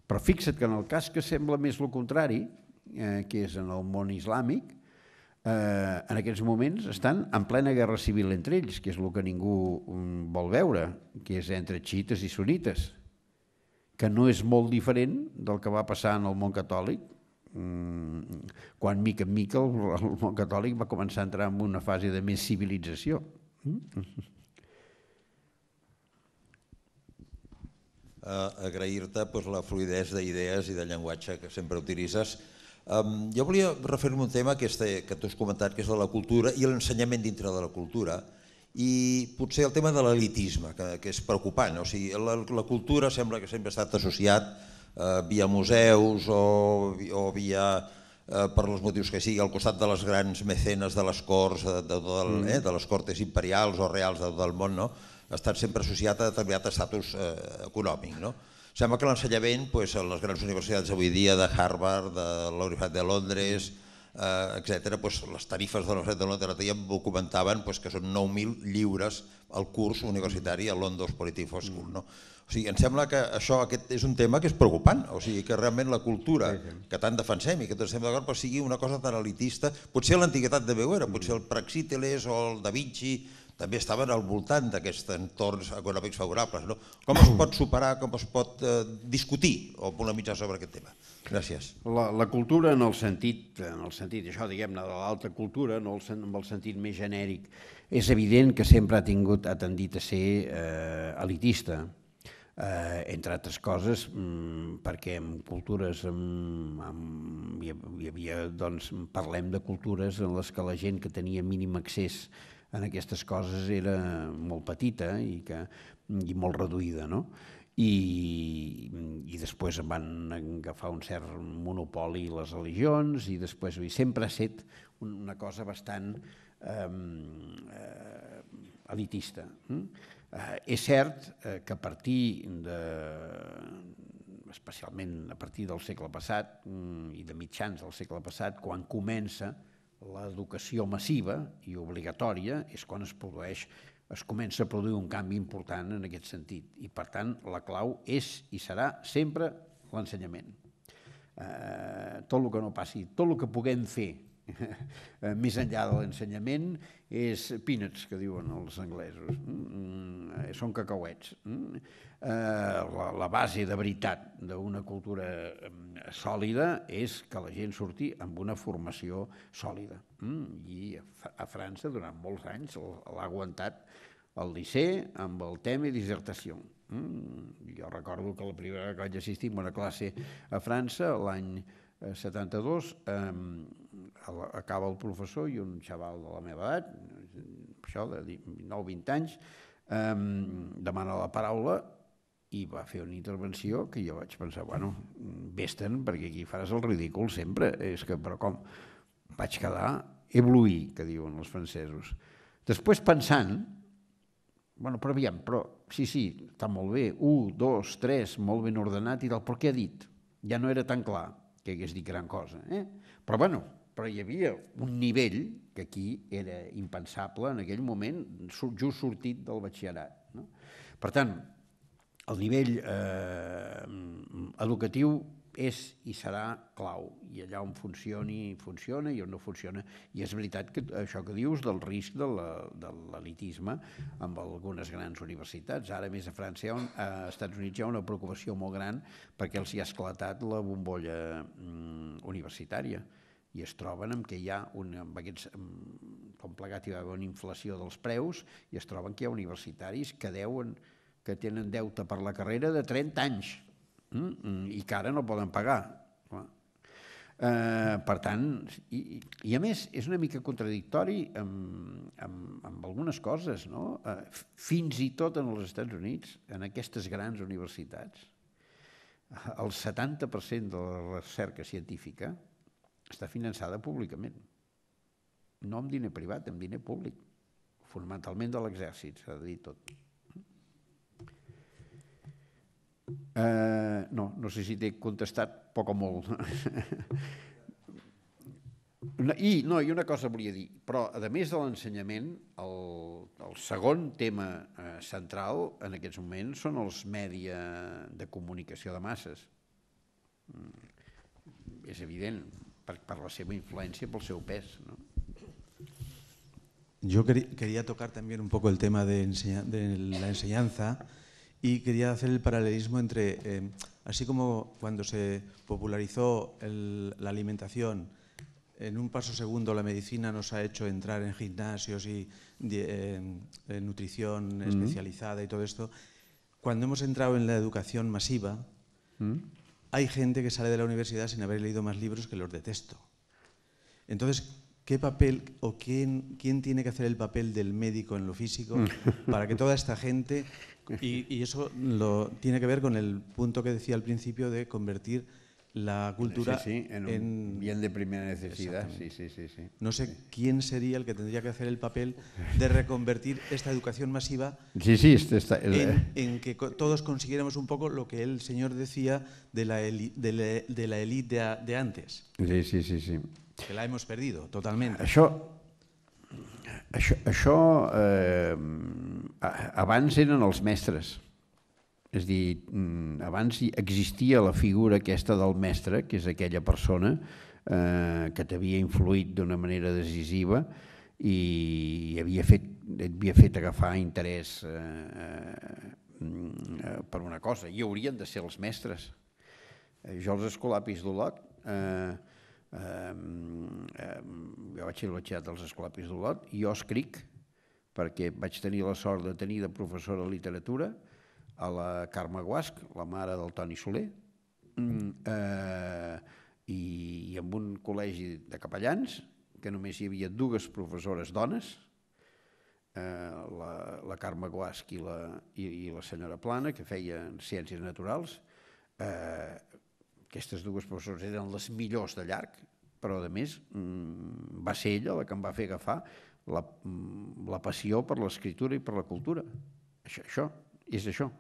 Però fixa't que en el cas que sembla més el contrari, que és en el món islàmic, en aquests moments estan en plena guerra civil entre ells, que és el que ningú vol veure, que és entre xiites i sunites, que no és molt diferent del que va passar en el món catòlic, quan mica en mica el món catòlic va començar a entrar en una fase de més civilització. Agrair-te la fluïdesa d'idees i de llenguatge que sempre utilitzes. Jo volia referir-me a un tema que tu has comentat, que és de la cultura i l'ensenyament dintre de la cultura, i potser el tema de l'elitisme, que és preocupant. O sigui, la cultura sembla que sempre ha estat associat via museus o via, per els motius que sigui, al costat de les grans mecenes de les corts, de les cortes imperials o reals de tot el món, ha estat sempre associat a determinat estatus econòmic. Sembla que l'ensenyament, a les grans universitats avui dia, de Harvard, de la Universitat de Londres, etc., les tarifes de la Universitat de Londres ja m'ho comentaven que són 9.000 lliures al curs universitari a London Political School. O sigui, em sembla que això és un tema que és preocupant, o sigui, que realment la cultura que tant defensem i que tots estem d'acord sigui una cosa tan elitista. Potser a l'antiguitat també ho era, potser el Praxíteles o el Da Vinci també estaven al voltant d'aquests entorns econòmics favorables. Com es pot superar, com es pot discutir o polemitzar sobre aquest tema? Gràcies. La cultura en el sentit, això, diguem-ne, de l'alta cultura, en el sentit més genèric, és evident que sempre ha tendit a ser elitista, entre altres coses, perquè en cultures hi havia, doncs, parlem de cultures en les que la gent que tenia mínim accés en aquestes coses era molt petita i molt reduïda, i després van agafar un cert monopoli les religions i després sempre ha estat una cosa bastant elitista. És cert que a partir especialment a partir del segle passat i de mitjans del segle passat, quan comença l'educació massiva i obligatòria, és quan es comença a produir un canvi important en aquest sentit. I, per tant, la clau és i serà sempre l'ensenyament. Tot el que no passi, tot el que puguem fer més enllà de l'ensenyament és peanuts, que diuen els anglesos. Són cacauets. La base de veritat d'una cultura sòlida és que la gent surti amb una formació sòlida. I a França, durant molts anys, l'ha aguantat el liceu amb el tema i dissertació. Jo recordo que la primera que vaig assistir a una classe a França, l'any 72, acaba el professor i un xaval de la meva edat, això de 19-20 anys, demana la paraula i va fer una intervenció que jo vaig pensar, bueno, vés-te'n, perquè aquí faràs el ridícul sempre. És que, però com? Vaig quedar ébloui, que diuen els francesos. Després pensant, bueno, però aviam, però sí, està molt bé, 1, 2, 3, molt ben ordenat i tal, però què ha dit? Ja no era tan clar que hagués dit gran cosa. Però bueno, però hi havia un nivell que aquí era impensable en aquell moment, just sortit del batxillerat. Per tant, el nivell educatiu és i serà clau, i allà on funcioni, funciona, i on no funciona. I és veritat que això que dius del risc de l'elitisme amb algunes grans universitats. Ara, més a França, als Estats Units hi ha una preocupació molt gran perquè els hi ha esclatat la bombolla universitària i es troben amb que hi ha, amb aquests, com plegat hi va haver una inflació dels preus, i es troben que hi ha universitaris que tenen deute per la carrera de 30 anys i que ara no poden pagar. Per tant, i a més és una mica contradictori amb algunes coses, no? Fins i tot en els Estats Units, en aquestes grans universitats, el 70% de la recerca científica està finançada públicament, no amb diner privat, amb diner públic, fonamentalment de l'exèrcit, s'ha de dir tot. No sé si t'he contestat poc o molt. I una cosa volia dir, però a més de l'ensenyament, el segon tema central en aquests moments són els mèdia de comunicació de masses. És evident, per la seva influència, pel seu pes, ¿no? Yo quería tocar también un poco el tema de la enseñanza. Y quería hacer el paralelismo entre, así como cuando se popularizó la alimentación, en un paso segundo la medicina nos ha hecho entrar en gimnasios y nutrición especializada y todo esto, cuando hemos entrado en la educación masiva, hay gente que sale de la universidad sin haber leído más libros que los de texto. Entonces, ¿qué papel o quién tiene que hacer el papel del médico en lo físico para que toda esta gente... Y eso tiene que ver con el punto que decía al principio de convertir la cultura en un bien de primera necesidad. Sí. No sé quién sería el que tendría que hacer el papel de reconvertir esta educación masiva en que todos consiguiéramos un poco lo que el señor decía de la élite de antes. Sí. Que la hemos perdido totalmente. Això abans eren els mestres, és a dir, abans existia la figura aquesta del mestre, que és aquella persona que t'havia influït d'una manera decisiva i et havia fet agafar interès per una cosa, i haurien de ser els mestres. Jo als Escolapis d'Olot, jo vaig ser el batxillerat dels Escolapis d'Olot i jo escric perquè vaig tenir la sort de tenir de professora de literatura a la Carme Guasch, la mare del Toni Soler, i amb un col·legi de capellans que només hi havia 2 professores dones, la Carme Guasch i la senyora Plana, que feien ciències naturals. Aquestes 2 professores eren les millors de llarg, però a més va ser ella la que em va fer agafar la passió per l'escriptura i per la cultura. Això és això.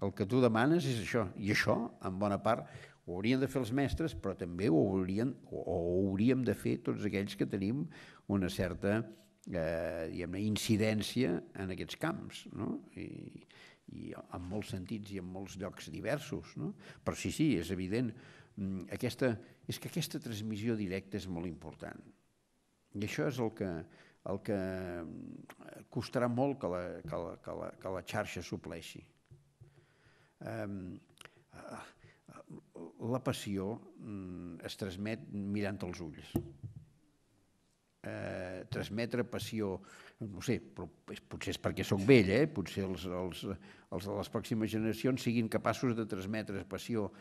El que tu demanes és això. I això, en bona part, ho haurien de fer els mestres, però també ho hauríem de fer tots aquells que tenim una certa incidència en aquests camps, i en molts sentits i en molts llocs diversos. Però sí, és evident, és que aquesta transmissió directa és molt important. I això és el que costarà molt que la xarxa supleixi. La passió es transmet mirant els ulls. transmetre passió, no sé, però potser és perquè sóc vell, potser els de les pròximes generacions siguin capaços de transmetre passió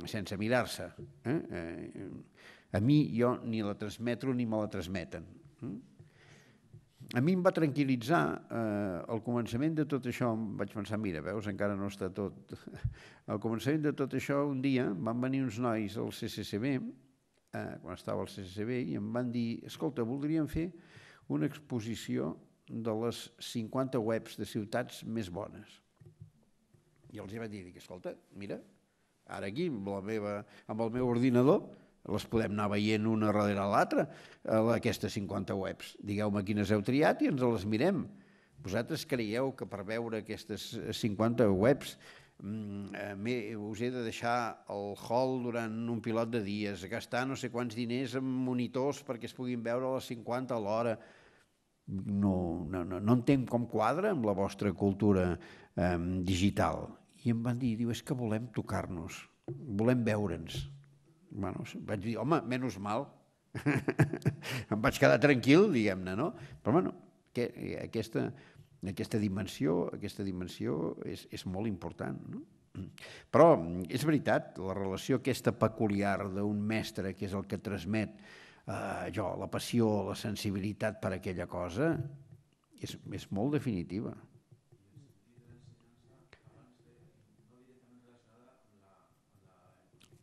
sense mirar-se. A mi jo ni la transmetro ni me la transmeten. A mi em va tranquil·litzar al començament de tot això, vaig pensar, mira, veus, encara no està tot. Al començament de tot això, un dia van venir uns nois al CCCB, quan estava al CCCB, i em van dir, escolta, voldríem fer una exposició de les 50 webs de ciutats més bones. I els vaig dir, escolta, mira, ara aquí, amb el meu ordinador, les podem anar veient una darrere l'altra, aquestes 50 webs. Digueu-me quines heu triat i ens les mirem. Vosaltres creieu que per veure aquestes 50 webs us he de deixar el hall durant un pilot de dies, gastar no sé quants diners en monitors perquè es puguin veure les 50 a l'hora. No entenc com quadra amb la vostra cultura digital. I em van dir, és que volem tocar-nos, volem veure'ns. Bueno, vaig dir, home, menys mal. Em vaig quedar tranquil, diguem-ne, no? Però, bueno, aquesta dimensió és molt important, no? Però és veritat, la relació aquesta peculiar d'un mestre, que és el que transmet la passió, la sensibilitat per aquella cosa, és molt definitiva.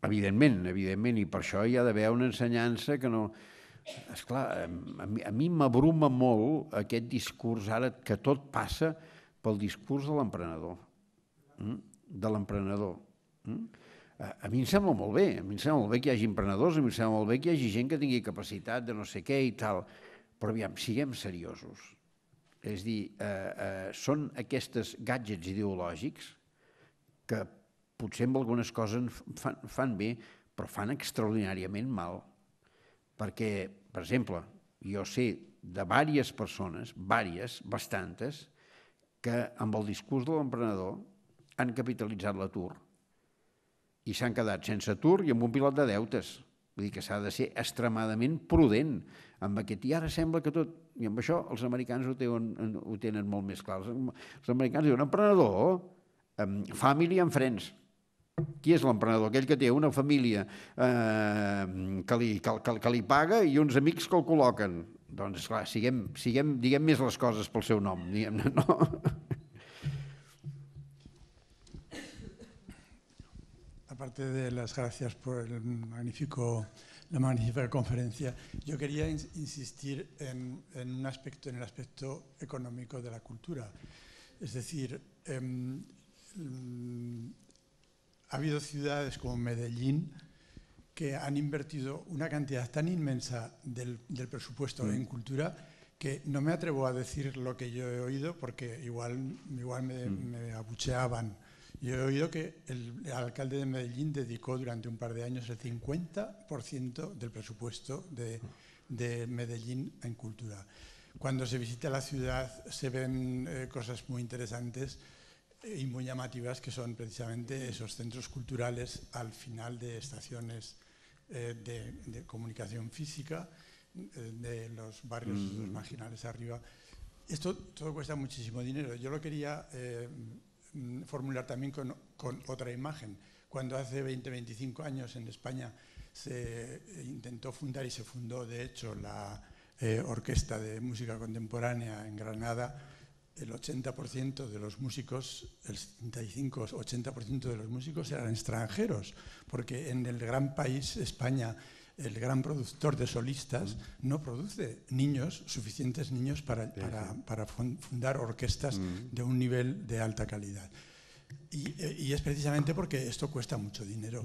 Evidentment, i per això hi ha d'haver una ensenyança que no... Esclar, a mi m'abruma molt aquest discurs ara que tot passa pel discurs de l'emprenedor. A mi em sembla molt bé, que hi hagi emprenedors, a mi em sembla molt bé que hi hagi gent que tingui capacitat de no sé què i tal, però aviam, siguem seriosos. És a dir, són aquests gadgets ideològics que potser amb algunes coses fan bé, però fan extraordinàriament mal. Perquè, per exemple, jo sé de diverses persones, bastantes, que amb el discurs de l'emprenedor han capitalitzat l'atur i s'han quedat sense atur i amb un pilot de deutes. Vull dir que s'ha de ser extremadament prudent amb aquest. I ara sembla que tot... I amb això els americans ho tenen molt més clar. Els americans diuen emprenedor, family and friends. Qui és l'emprenedor? Aquell que té una família que li paga i uns amics que el col·loquen. Doncs, esclar, diguem més les coses pel seu nom, diguem-ne, no? Aparte de las gracias por la magnífica conferencia, yo quería insistir en un aspecto, en el aspecto económico de la cultura. Es decir, ha habido ciudades como Medellín que han invertido una cantidad tan inmensa del presupuesto en cultura que no me atrevo a decir lo que yo he oído porque igual me abucheaban. Yo he oído que el alcalde de Medellín dedicó durante un par de años el 50% del presupuesto de Medellín en cultura. Cuando se visita la ciudad se ven cosas muy interesantes y muy llamativas que son precisamente esos centros culturales al final de estaciones de comunicación física, de los barrios los marginales arriba. Esto todo cuesta muchísimo dinero. Yo lo quería formular también con otra imagen. Cuando hace 20-25 años en España se intentó fundar y se fundó de hecho la Orquesta de Música Contemporánea en Granada, el 80% de los músicos, el 75-80% de los músicos eran extranjeros, porque en el gran país, España, el gran productor de solistas no produce suficientes niños para fundar orquestas de un nivel de alta calidad. Y es precisamente porque esto cuesta mucho dinero.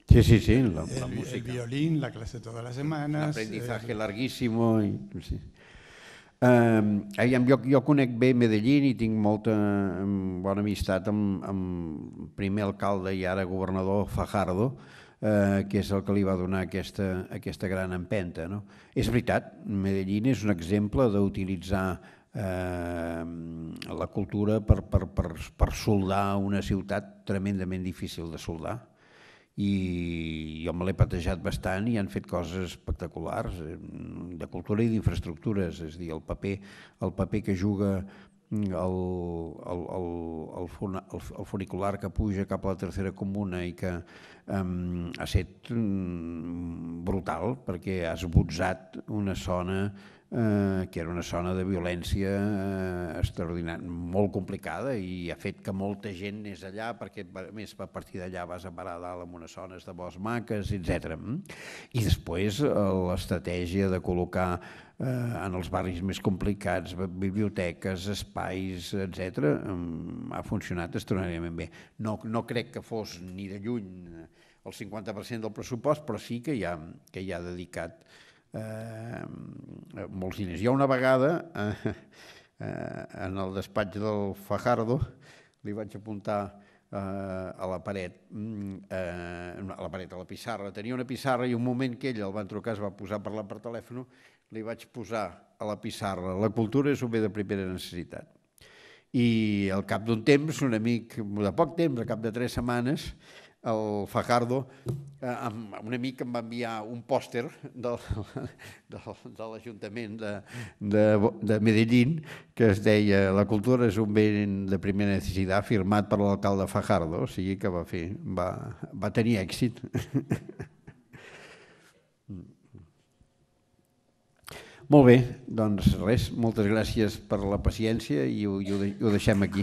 Sí, la música. El violín, la clase todas las semanas... L'aprendizaje larguísimo. Sí. Jo conec bé Medellín i tinc molta bona amistat amb primer alcalde i ara governador Fajardo, que és el que li va donar aquesta gran empenta. És veritat, Medellín és un exemple d'utilitzar la cultura per soldar una ciutat tremendament difícil de soldar. i jo me l'he patejat bastant i han fet coses espectaculars de cultura i d'infraestructures, és a dir, el paper que juga el funicular que puja cap a la tercera comuna i que ha estat brutal perquè ha esbotzat una zona que era una zona de violència extraordinària, molt complicada, i ha fet que molta gent anés allà, perquè a més a partir d'allà vas a parar dalt amb unes zones de bosc maques, etc. I després l'estratègia de col·locar en els barris més complicats biblioteques, espais, etc. ha funcionat extraordinàriament bé. No crec que fos ni de lluny el 50% del pressupost, però sí que hi ha dedicat molts diners. Jo una vegada en el despatx del Fajardo li vaig apuntar a la paret, a la pissarra, tenia una pissarra i un moment que ell el van trucar, es va posar a parlar per telèfon, li vaig posar a la pissarra: la cultura és un bé de primera necessitat. I al cap d'un temps, un amic, de poc temps, al cap de 3 setmanes, el Fajardo, un amic em va enviar un pòster de l'Ajuntament de Medellín que es deia "La cultura és un bé de primera necessitat", firmat per l'alcalde Fajardo, o sigui que va tenir èxit. Molt bé, doncs res, moltes gràcies per la paciència i ho deixem aquí.